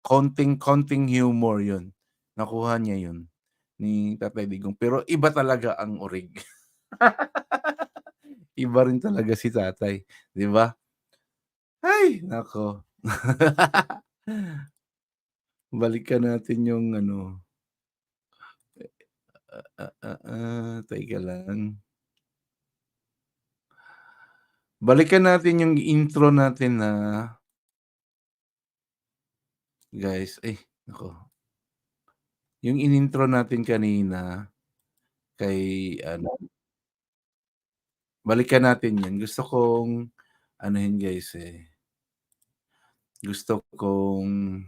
konting humor yun. Nakuha niya yun ni Tatay Digong. Pero iba talaga ang orig. Iba rin talaga si Tatay, di ba? Ay, nako. Balikan natin yung ano. Teka lang. Balikan natin yung intro natin na guys, nako. Yung in-intro natin kanina kay ano. Balikan natin 'yan. Gusto kong anuhin guys eh. Gusto kong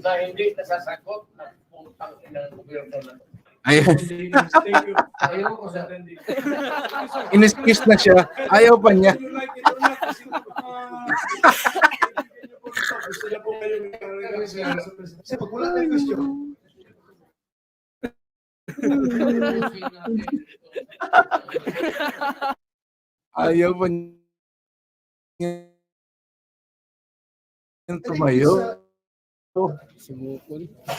Na hindi nasasagot ng putang ina ng gobyerno na to. Ayan. Thank you. Ayaw ko sa attending. In-excuse na siya. Ayaw pa niya. Gusto na po kayo kasi pag wala tayong question. Ayaw pa niya tumayo.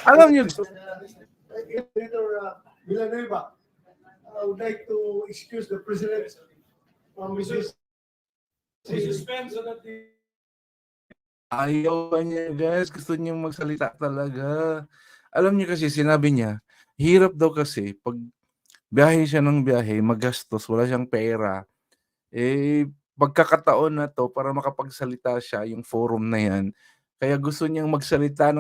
Alam niyo, Senator Villanueva, I would like to excuse the President from his Suspense so that the ayaw pa niya guys. Gusto niya magsalita talaga. Alam niyo kasi sinabi niya, hirap daw kasi pag biyahe siya ng biyahe, magastos, wala siyang pera. Pagkakataon na to para makapagsalita siya, yung forum na yan. Kaya gusto niyang magsalita.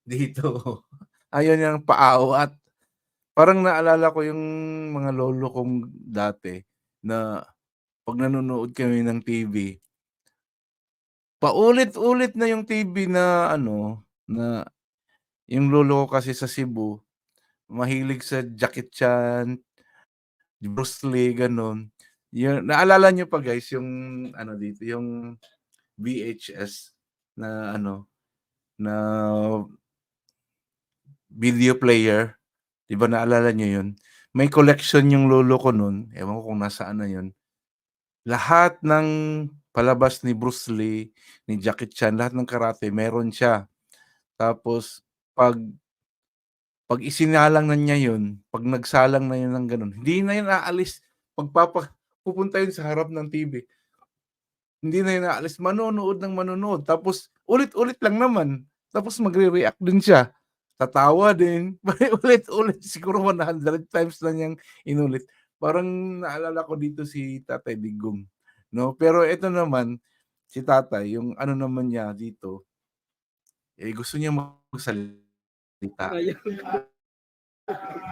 Dito. Ayaw niyang paawat. Parang naalala ko yung mga lolo kong dati na pag nanonood kami ng TV, paulit-ulit na yung TV na ano, na yung lolo ko kasi sa Cebu, mahilig sa Jackie Chan, Bruce Lee, ganun. Yun, naalala nyo pa guys yung ano dito, yung VHS na ano, na video player. Diba naalala nyo yun? May collection yung lolo ko nun. Ewan ko kung nasaan na yun. Lahat ng palabas ni Bruce Lee, ni Jackie Chan, lahat ng karate, meron siya. Tapos, pag isinalang na niya yun, pag nagsalang na yun ng ganun, hindi na yun aalis. Pupunta yun sa harap ng TV. Hindi na yun aalis. Manonood. Tapos, ulit-ulit lang naman. Tapos, magre-react din siya. Tatawa din. Ulit-ulit. Siguro 100 times na niyang inulit. Parang naalala ko dito si Tatay Digong. No, pero ito naman si tatay, yung ano naman niya dito, gusto niya magsalita.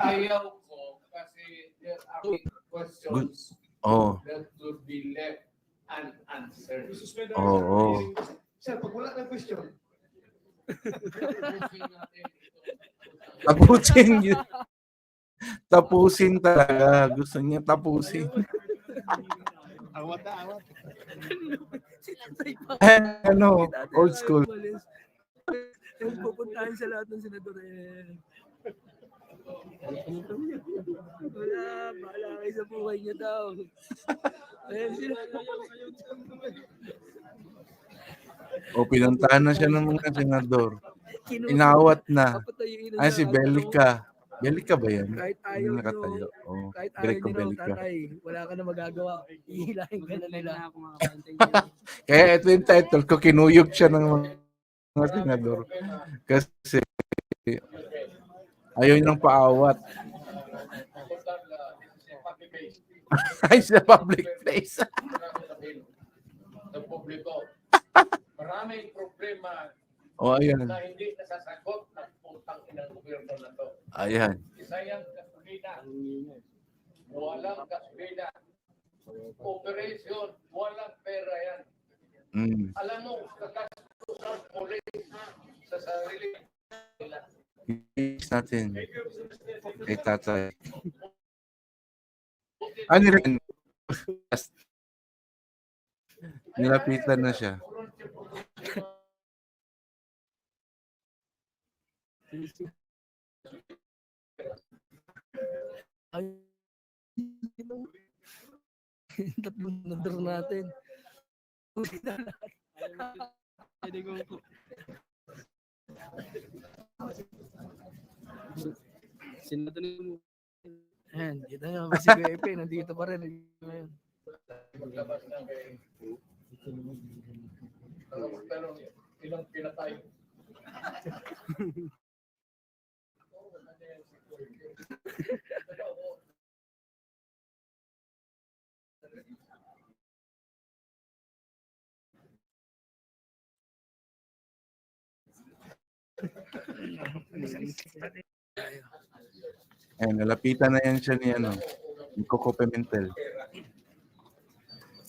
Ayaw ko kasi there are questions Oh, that would be left unanswered. oo. Sir, pag wala ng question, Tapusin yun. Tapusin talaga. Gusto niya tapusin. Awat na, awat. Ano, old school. Pupuntahan sa lahat ng senador wala, bahala kayo sa buhay niya daw. Ayan sila. O, pinuntahan na siya ng mga senador. Inawat na. Ay, si Belica. Belica ba yan? Kahit ayaw Yung nyo, nakatayo. Oh, kahit ayaw Greco nyo raw, Belica. tatay, wala ka na magagawa. Ihilahin ka na nila. Kaya ito yung title ko, kinuyog siya ng mga senador. Kasi ayaw niyang paawat. Ay, sa public place. Sa publiko. Maraming problema O, ayan. na hindi nasasagot ng putang inang gobyerno na to. Ayan. Isayang gasolina. Walang gasolina. Operation, walang pera yan. Alam mo, kagastos ng polis sa sarili nila. Please natin. Kay tatay. Ano rin? Nilapitan na siya. Ay, tatlong senador natin. Senado na yung Ayan, kita nyo, si Pepe, nandito pa rin. Ngayon. Maglabas na kay tanong ilang pinatay. Ayan, nalapitan na yan siya ni ano, ni Coco Pimentel.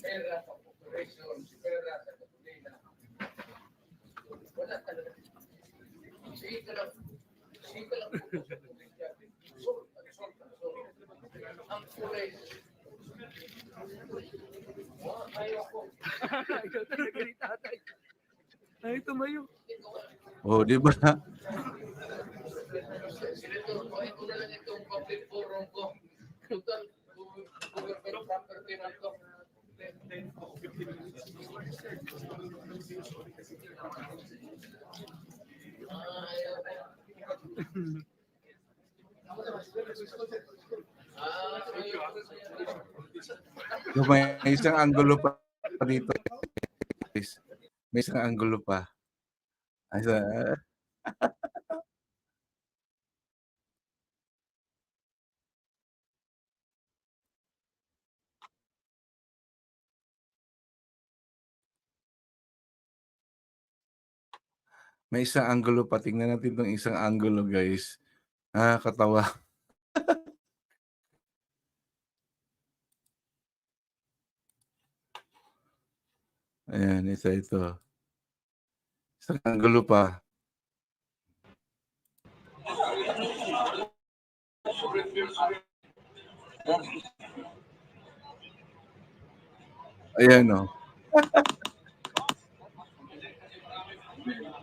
Pera sa operation, pera sa gasolina. Wala talaga. Sige lang. Ang pulis. Ayaw ko. Ikaw talaga ni tatay. Ay, tumayo. Oh, di ba? Senator, kuhain ko na lang itong public forum ko. Total, government property na ito. May isang anggulo pa dito. May isang anggulo pa. May isang anggulo pa. Tingnan natin itong isang anggulo, guys. Katawa. Ayan, ito. Isang anggulo pa. Ayan, o.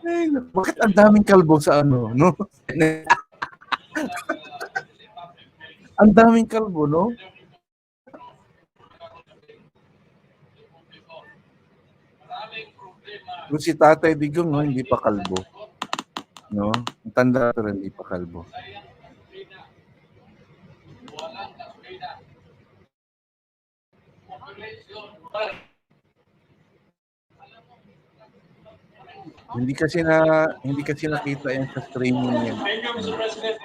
Ay, bakit ang daming kalbo sa ano, no? Ang daming kalbo, no? Kung si Tatay Digong, no, hindi pa kalbo. No? Ang tanda pero hindi pa kalbo. Hindi kasi nakita yan sa streaming niya. Thank you, Mr. President.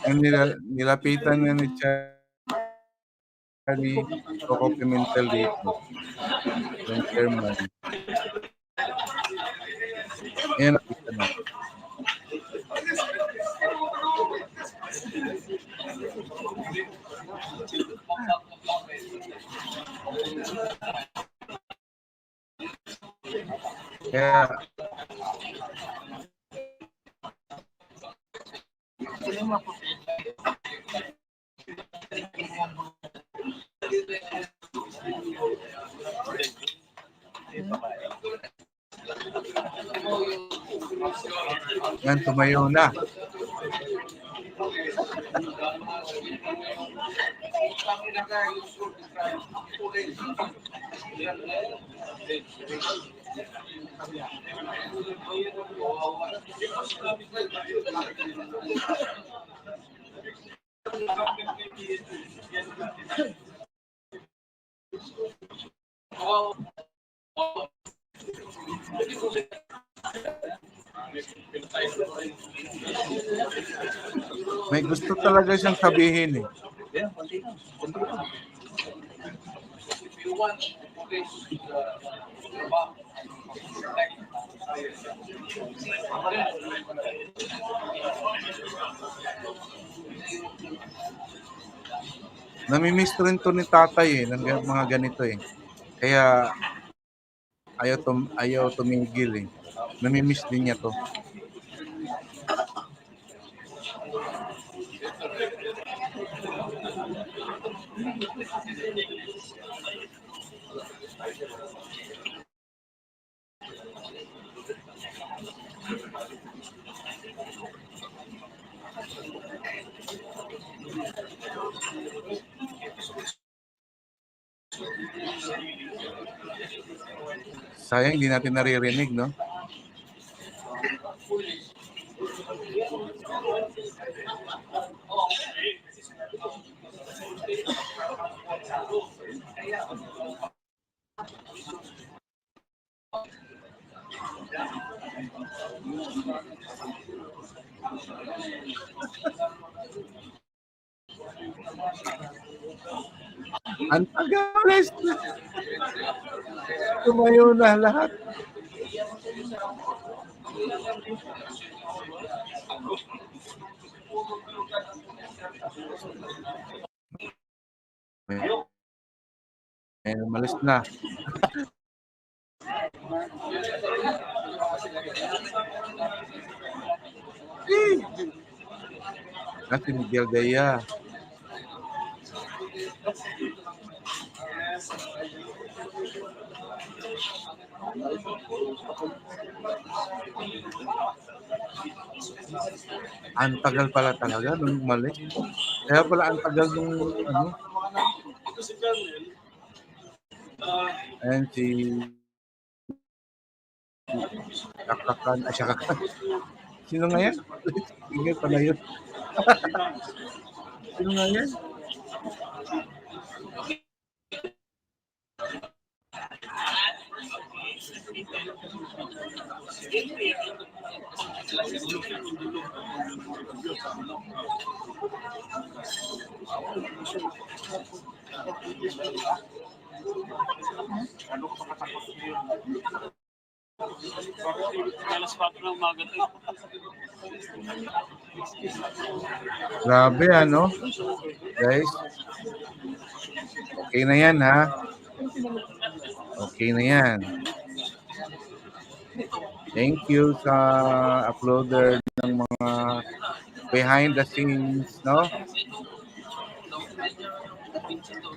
Yung nilapitan nga ni Charlie Coco Pimentel dito. Yung chairman. Ayan, nakita na. Kaya yan, tumayo na. May gusto talaga siyang sabihin eh. Namimiss rin to ni tatay eh, ng mga ganito eh. Kaya ayaw tumigil eh. Namimiss din niya to. Sayang, hindi natin naririnig, no? Ang tagal, tumayo na lahat. Umalis na. Kasi Miguel Gaya. Ang tagal pala talaga nung umalis. Kaya pala ang tagal nung ano. Ayan si Kakakan. Siya Kakakan. Sino nga yan? Sige pala yun. Sino nga yan? Grabe ano, guys. Okay na yan ha. Okay na yan. Thank you sa uploader ng mga behind the scenes, no?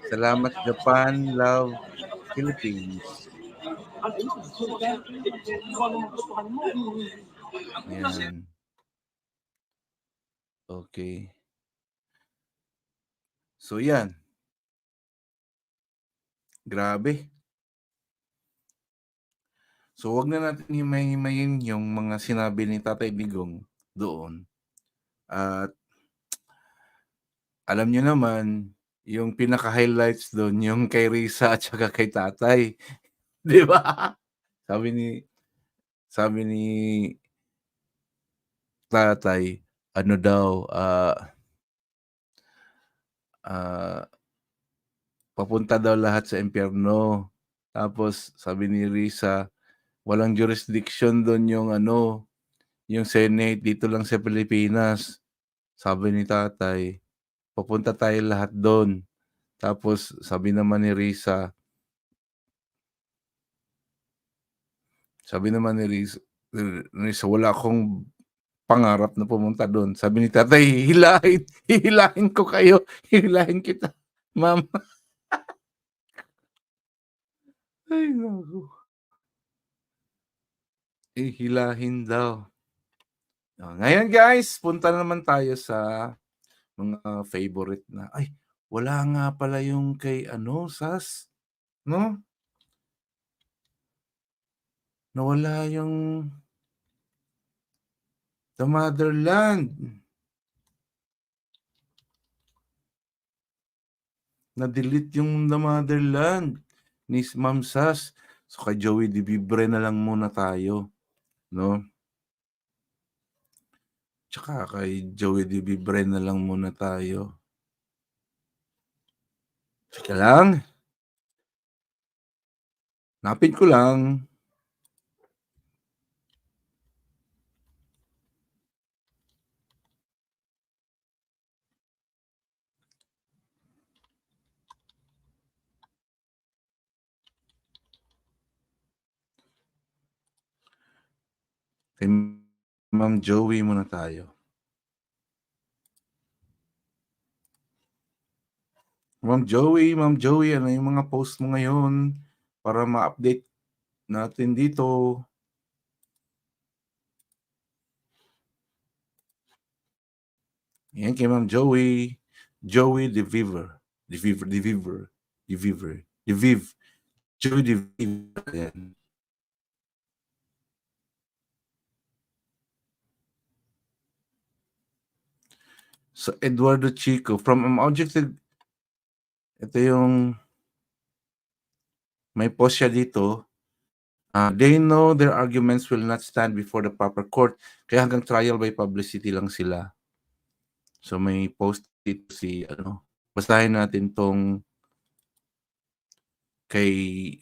Salamat Japan, love Philippines. Ayan. Okay. So yan. Grabe. So wag na natin himay-himayin yung mga sinabi ni Tatay Digong doon. At alam niyo naman, yung pinaka-highlights doon, yung kay Risa at saka kay Tatay. 'Di ba? Sabi ni sabi ni Tatay, ano daw, papunta daw lahat sa impyerno. Tapos sabi ni Risa, walang jurisdiction doon yung ano, yung Senate, dito lang sa Pilipinas. Sabi ni Tatay, papunta tayo lahat doon. Tapos sabi naman ni Risa, wala akong pangarap na pumunta doon. Sabi ni Tatay, hihilahin ko kayo, hihilahin kita, ma'am. Ay, naku. Hihilahin daw. Ngayon guys, punta naman tayo sa mga favorite na. Ay, wala nga pala yung kay ano, Sas, no? Nawala yung The Motherland. Na-delete yung The Motherland ni Ma'am Sas. So kay Joey De Vibre na lang muna tayo, no? Tsaka kay Joey De Vibre na lang muna tayo. Teka lang. Napin ko lang. Kay Ma'am Joey muna tayo. Ma'am Joey, ano yung mga post mo ngayon para ma-update natin dito? Yan kay Ma'am Joey. Joey De Viver. Joey De Viver. Yan. So, Eduardo Chico, from objective, ito yung may post siya dito. They know their arguments will not stand before the proper court. Kaya hanggang trial by publicity lang sila. So, may post dito si, basahin natin tong kay,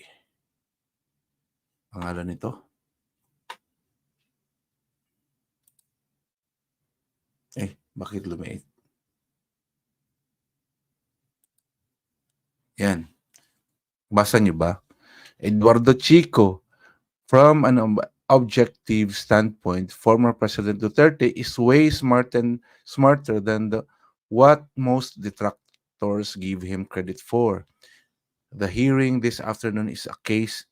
pangalan nito. Bakit lumiit? Yan. Basa niyo ba? Eduardo Chico, from an objective standpoint, former President Duterte is way smarter than what most detractors give him credit for. The hearing this afternoon is a case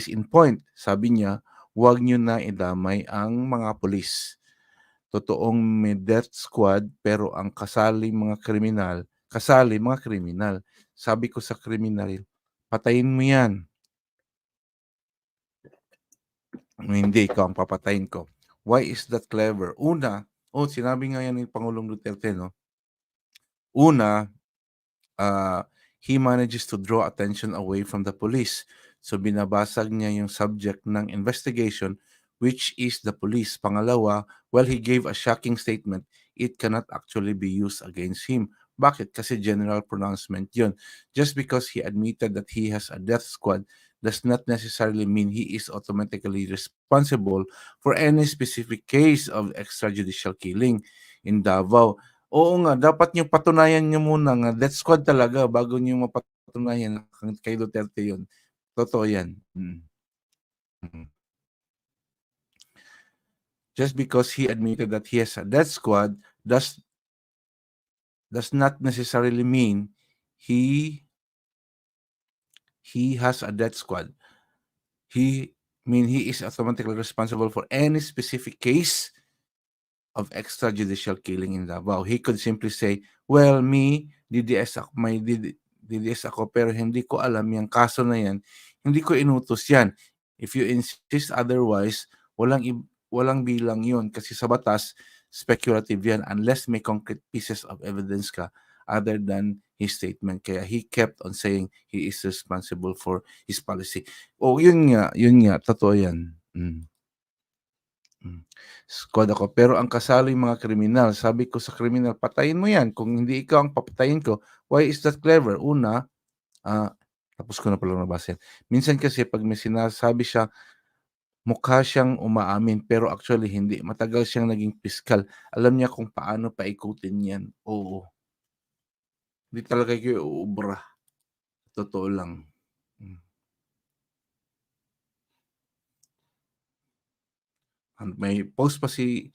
in point. Sabi niya, huwag niyo na idamay ang mga pulis. Totoong may death squad pero ang kasali mga kriminal. Sabi ko sa kriminal, patayin mo yan. Hindi, ikaw ang papatayin ko. Why is that clever? Una, sinabi nga yan ni Pangulong Duterte, no? Una, he manages to draw attention away from the police. So binabasag niya yung subject ng investigation, which is the police. Pangalawa, while he gave a shocking statement, it cannot actually be used against him. Bakit? Kasi general pronouncement yun. Just because he admitted that he has a death squad does not necessarily mean he is automatically responsible for any specific case of extrajudicial killing in Davao. Oo nga, dapat nyo patunayan nyo muna nga death squad talaga bago nyo mapatunayan kay Duterte yun. Totoo yan. Just because he admitted that he has a death squad does not necessarily mean he has a death squad. He is automatically responsible for any specific case of extrajudicial killing in Davao. He could simply say, well, DDS ako, pero hindi ko alam yung kaso na yan. Hindi ko inutos yan. If you insist otherwise, walang bilang yun. Kasi sa batas, speculative yan unless may concrete pieces of evidence ka other than his statement. Kaya he kept on saying he is responsible for his policy. Yun nga, totoo yan. Squad ako. Pero ang kasalo yung mga kriminal. Sabi ko sa kriminal, patayin mo yan. Kung hindi ikaw ang papatayin ko, why is that clever? Una, tapos ko na pala nabasa yan. Minsan kasi pag may sinasabi siya, mukha siyang umaamin pero actually hindi. Matagal siyang naging piskal. Alam niya kung paano paikutin yan. Oo. Hindi talaga kayo uubra. Totoo lang. May post pa si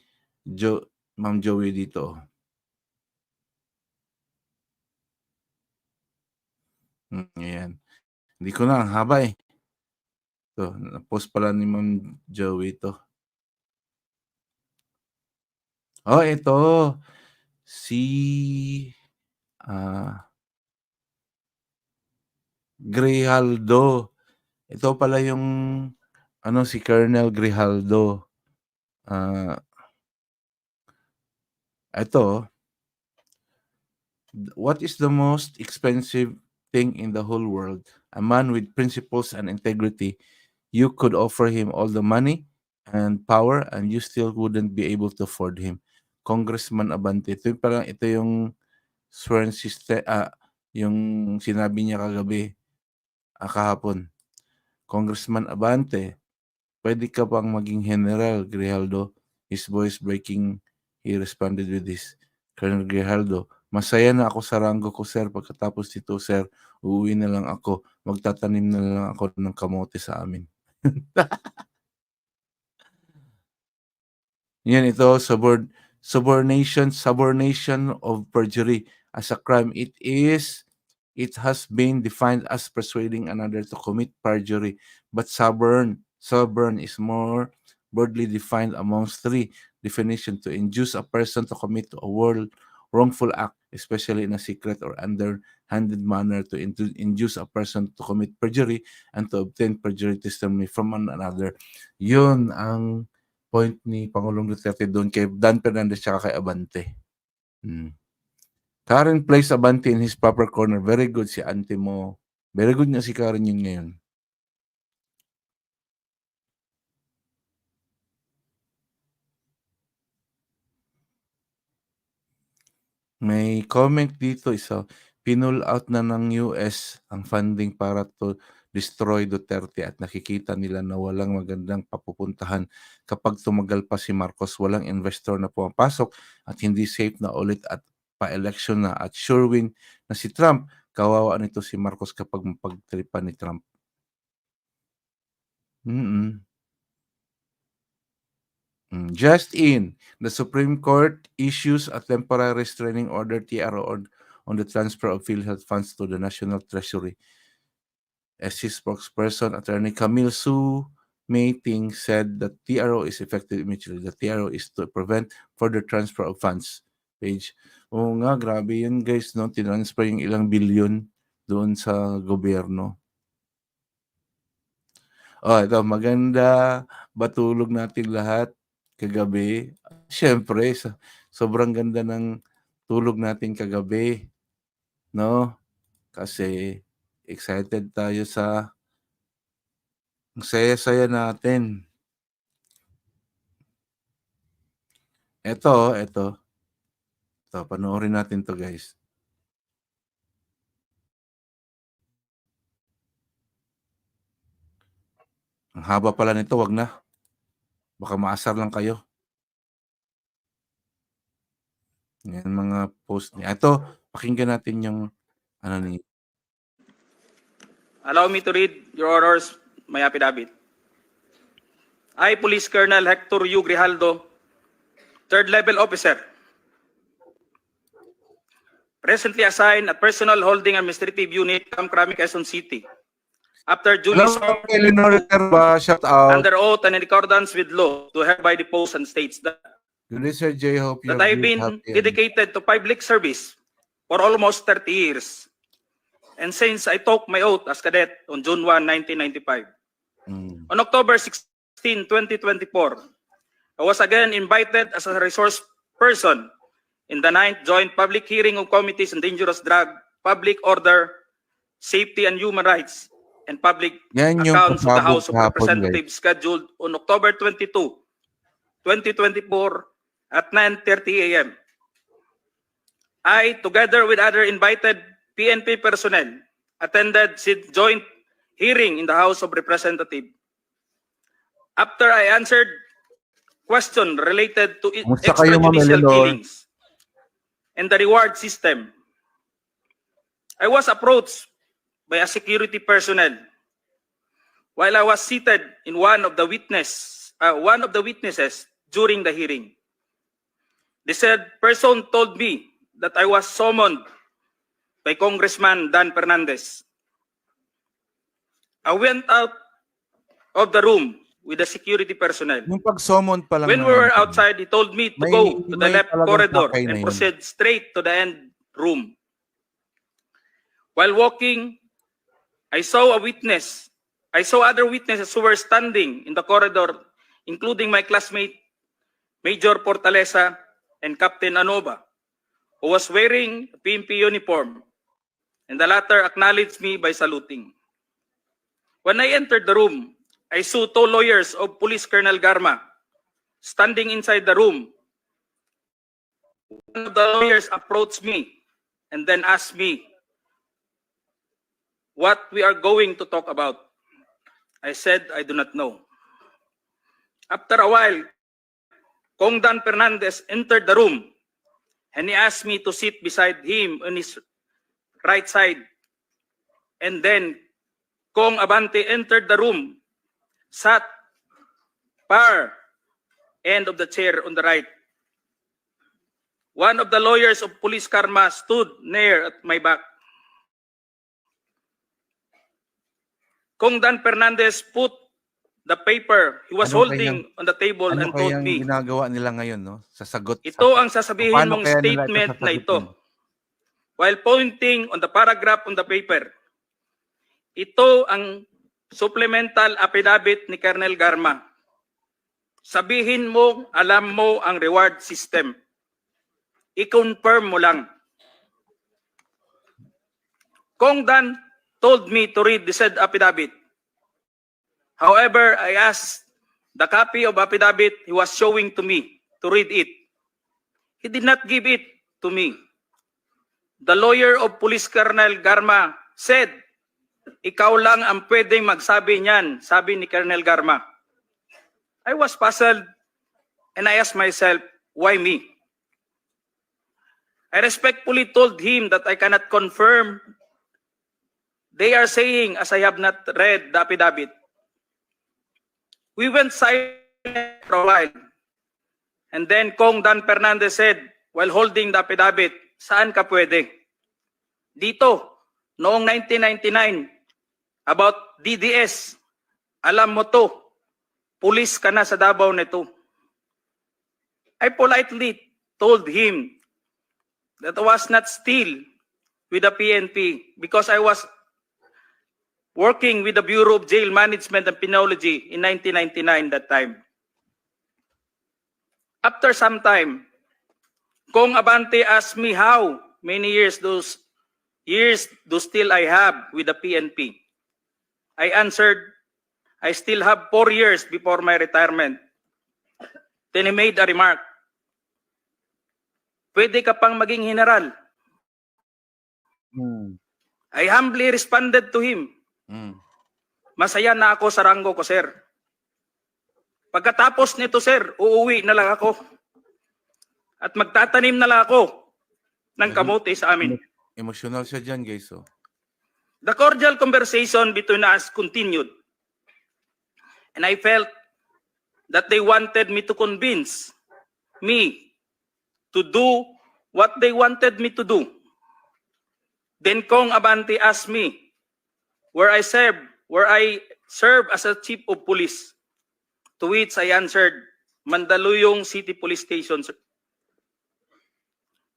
Ma'am Joey dito. Ayan. Hindi ko na, ang haba eh. Ito, post pala ni Ma'am Joey ito. Ito. Si Grijaldo. Ito pala yung si Colonel Grijaldo. Ito. What is the most expensive thing in the whole world? A man with principles and integrity. You could offer him all the money and power and you still wouldn't be able to afford him. Congressman Abante. Ito yung sworn system, yung sinabi niya kagabi, kahapon. Congressman Abante, pwede ka pang maging General Grijaldo. His voice breaking, he responded with this. Colonel Grijaldo, masaya na ako sa ranggo ko, sir. Pagkatapos nito, sir, uuwi na lang ako. Magtatanim na lang ako ng kamote sa amin. Yan ito, subornation of perjury as a crime. It has been defined as persuading another to commit perjury, but suborn is more broadly defined amongst three definitions: to induce a person to commit a wrongful act, especially in a secret or underhanded manner, to induce a person to commit perjury, and to obtain perjury testimony from another. Yun ang point ni Pangulong Duterte doon kay Dan Fernandez at kay Abante. Karen plays Abante in his proper corner. Very good si auntie mo. Very good nga si Karen yun ngayon. May comment dito isa, pinull out na ng US ang funding para to destroy Duterte at nakikita nila na walang magandang papupuntahan kapag tumagal pa si Marcos, walang investor na pumapasok at hindi safe na ulit at pa-election na at sure win na si Trump. Kawawa nito si Marcos kapag mapagtripan ni Trump. Just in, the Supreme Court issues a temporary restraining order, TRO, on the transfer of PhilHealth funds to the National Treasury. SC spokesperson, Attorney Camille Sue Mayting, said that TRO is effective immediately. The TRO is to prevent further transfer of funds. Page. Oo nga, grabe yun guys, no? Tinransfer yung ilang bilyon doon sa gobyerno. Ito, maganda. Batulog natin lahat kagabi. Siyempre, sobrang ganda ng tulog natin kagabi. No? Kasi excited tayo sa ang saya-saya natin. Ito, panoorin natin to guys. Ang haba pala nito, wag na. Baka maasar lang kayo. Yan mga post niya. Ito, pakinggan natin yung ni. Allow me to read, Your Honors, my affidavit. I, Police Colonel Hector U. Grijaldo, third level officer, presently assigned at Personal Holding Administrative Unit, Camp Quezon City. After duly shout out. under oath and in accordance with law, to hereby depose and states that Sir J, hope you that I've been dedicated to public service for almost 30 years. And since I took my oath as cadet on June 1, 1995, on October 16, 2024, I was again invited as a resource person in the 9th Joint Public Hearing of Committees on Dangerous Drug, Public Order, Safety and Human Rights, and Public Yan yung Accounts of the pasabog House of kahapon, guys. Representatives scheduled on October 22, 2024 at 9:30 a.m. I, together with other invited PNP personnel, attended the joint hearing in the House of Representatives. After I answered questions related to Kumusta kayo, Ma'am extrajudicial Eleanor? killings and the reward system, I was approached by a security personnel while I was seated in one of the witnesses during the hearing. The said person told me that I was summoned by Congressman Dan Fernandez. I went out of the room with the security personnel. Yung pag-summon pa lang When we were outside, he told me to go to the may left talagang corridor pakay na and yun. proceed straight to the end room. While walking, I saw other witnesses who were standing in the corridor, including my classmate, Major Portalesa and Captain Anova, who was wearing a PNP uniform, and the latter acknowledged me by saluting. When I entered the room, I saw 2 lawyers of Police Colonel Garma standing inside the room. One of the lawyers approached me and then asked me what we are going to talk about. I said, I do not know. After a while, Kong Dan Fernandez entered the room and he asked me to sit beside him on his right side. And then Kong Abante entered the room, sat far end of the chair on the right. One of the lawyers of Police Karma stood near at my back. Kong Dan Fernandez put the paper he was holding on the table and told kayang me, ginagawa nila ngayon, no? Sasagot. ito ang sasabihin Paano mong kaya nila statement na sasagutin? ito. While pointing on the paragraph on the paper, ito ang supplemental affidavit ni Colonel Garma. Sabihin mo, alam mo ang reward system. I-confirm mo lang. Kong Dan told me to read the said affidavit. However, I asked the copy of affidavit he was showing to me to read it. He did not give it to me. The lawyer of Police Colonel Garma said, ikaw lang ang pwedeng magsabi niyan, sabi ni Colonel Garma. I was puzzled and I asked myself, why me? I respectfully told him that I cannot confirm. They are saying as I have not read the affidavit. We went silent for a while. And then Kong Dan Fernandez said, while holding the affidavit, saan ka pwede? Dito, noong 1999, about DDS, alam mo to, pulis ka na sa Davao nito. I politely told him that I was not still with the PNP because I was working with the Bureau of Jail Management and Penology in 1999 that time. After some time, Kong Abante asked me how many years do still I have with the PNP. I answered, I still have 4 years before my retirement. Then he made a remark, pwede ka pang maging general. I humbly responded to him, masaya na ako sa ranggo ko, sir. Pagkatapos nito, sir, uuwi na lang ako. At magtatanim na lang ako ng kamote sa amin. Emotional siya dyan, guys. Oh. The cordial conversation between us continued. And I felt that they wanted me to convince me to do what they wanted me to do. Then Kong Abante asked me where I serve as a chief of police. To which I answered, Mandaluyong City Police Station.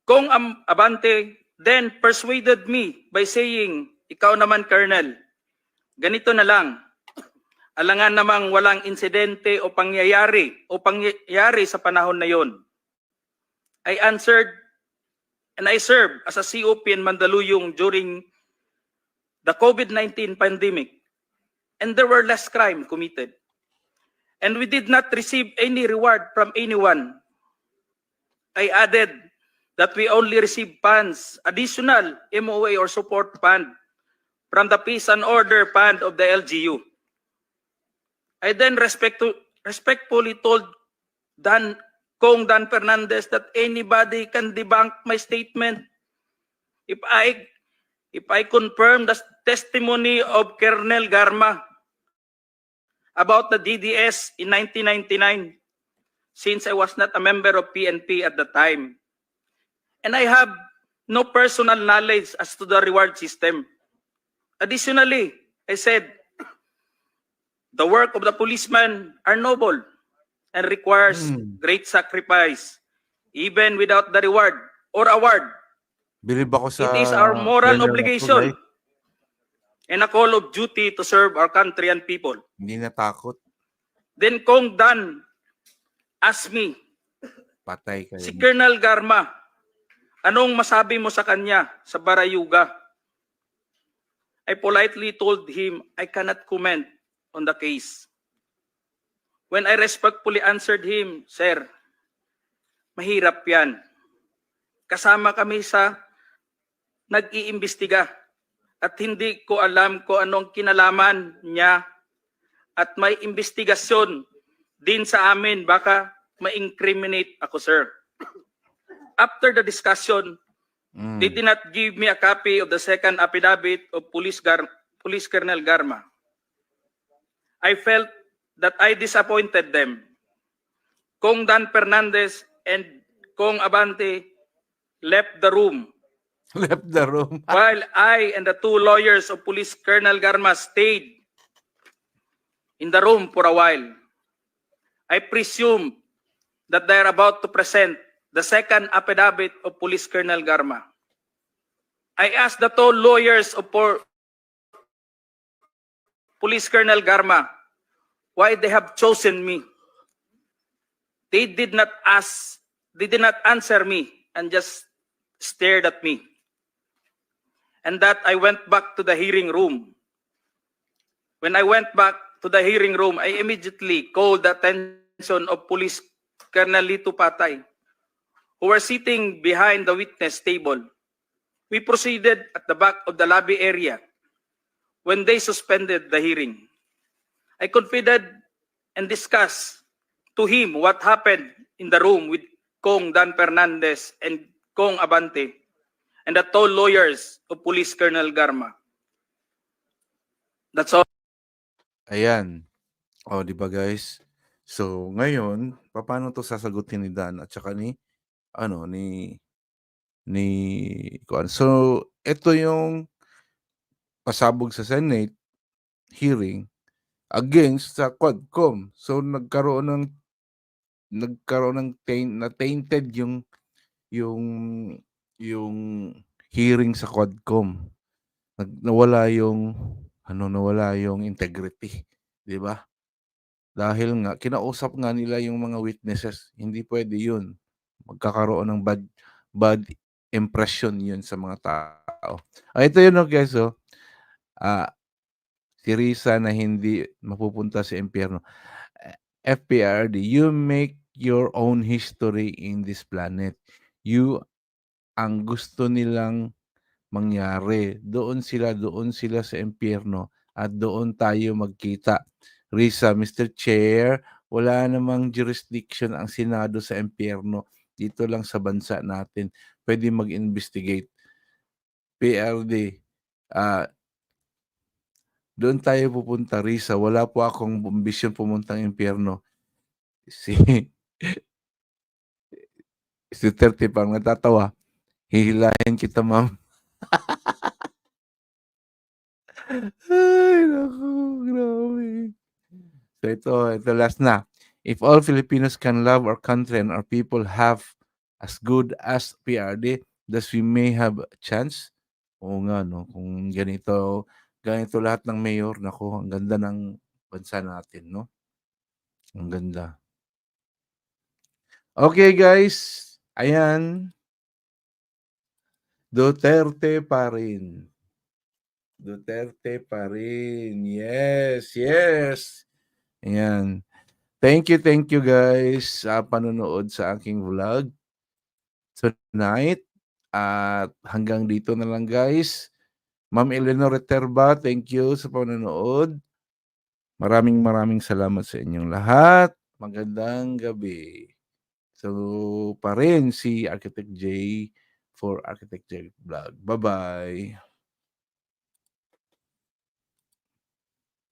Kong Abante then persuaded me by saying, ikaw naman, Colonel, ganito na lang. Alangan namang walang insidente o pangyayari sa panahon na yon. I answered and I served as a COP in Mandaluyong during the COVID-19 pandemic, and there were less crime committed. And we did not receive any reward from anyone. I added that we only received funds, additional MOA or support fund from the Peace and Order Fund of the LGU. I then respectfully told Kong Dan Fernandez that anybody can debunk my statement if I confirm the testimony of Colonel Garma about the DDS in 1999, since I was not a member of PNP at the time. And I have no personal knowledge as to the reward system. Additionally, I said, the work of the policeman are noble and requires great sacrifice, even without the reward or award. Bilib ako sa It is our moral general obligation ako, guys. and a call of duty to serve our country and people. Hindi natakot. Then Kong Dan asked me, Patay kayo. si Colonel Garma, anong masabi mo sa kanya sa Barayuga? I politely told him I cannot comment on the case. When I respectfully answered him, Sir, mahirap yan. Kasama kami sa nag-iimbestiga at hindi ko alam kung anong kinalaman niya at may investigasyon din sa amin, baka ma-incriminate ako, sir. After the discussion, they did not give me a copy of the second affidavit of Police Colonel Garma. I felt that I disappointed them. Kong Dan Fernandez and Kong Abante left the room. Left the room. While I and the two lawyers of Police Colonel Garma stayed in the room for a while. I presume that they are about to present the second affidavit of Police Colonel Garma. I asked the two lawyers of Police Colonel Garma why they have chosen me. They did not answer me and just stared at me. And that I went back to the hearing room. When I went back to the hearing room, I immediately called the attention of Police Colonel Lito Patay, who were sitting behind the witness table. We proceeded at the back of the lobby area when they suspended the hearing. I confided and discussed to him what happened in the room with Kong Dan Fernandez and Kong Abante and the two lawyers of Police Colonel Garma. That's all. Ayan. O, di ba guys? So, ngayon, paano to sasagutin ni Dan at saka ni Kuan. So, ito yung pasabog sa Senate hearing against sa Quadcom. So, nagkaroon ng tainted yung hearing sa Quadcom. Nawala yung integrity, 'di ba? Dahil nga kinausap nga nila yung mga witnesses, hindi pwede 'yun. Magkakaroon ng bad impression 'yun sa mga tao. Ito 'yun, guys, si Risa na hindi mapupunta sa impyerno. FPRD, you make your own history in this planet. Ang gusto nilang mangyari. Doon sila sa impyerno at doon tayo magkita. Risa, Mr. Chair, wala namang jurisdiction ang Senado sa impyerno. Dito lang sa bansa natin. Pwede mag-investigate. PRD, doon tayo pupunta, Risa. Wala po akong ambisyon pumuntang impyerno. Si Duterte pang natatawa. Hihilahin kita, ma'am. Ay, naku, grabe. So ito last na. If all Filipinos can love our country and our people have as good as PRD, thus we may have a chance. Oo nga, no? Kung ganito lahat ng mayor, naku, ang ganda ng bansa natin, no? Ang ganda. Okay, guys. Ayan. Duterte pa rin. Duterte pa rin. Yes, yes. Ayan. Thank you guys sa panonood sa aking vlog tonight. At hanggang dito na lang guys. Ma'am Eleanor Reterba, thank you sa panonood. Maraming salamat sa inyong lahat. Magandang gabi. So, pa rin si Architect J for Architect J Vlog. Bye-bye.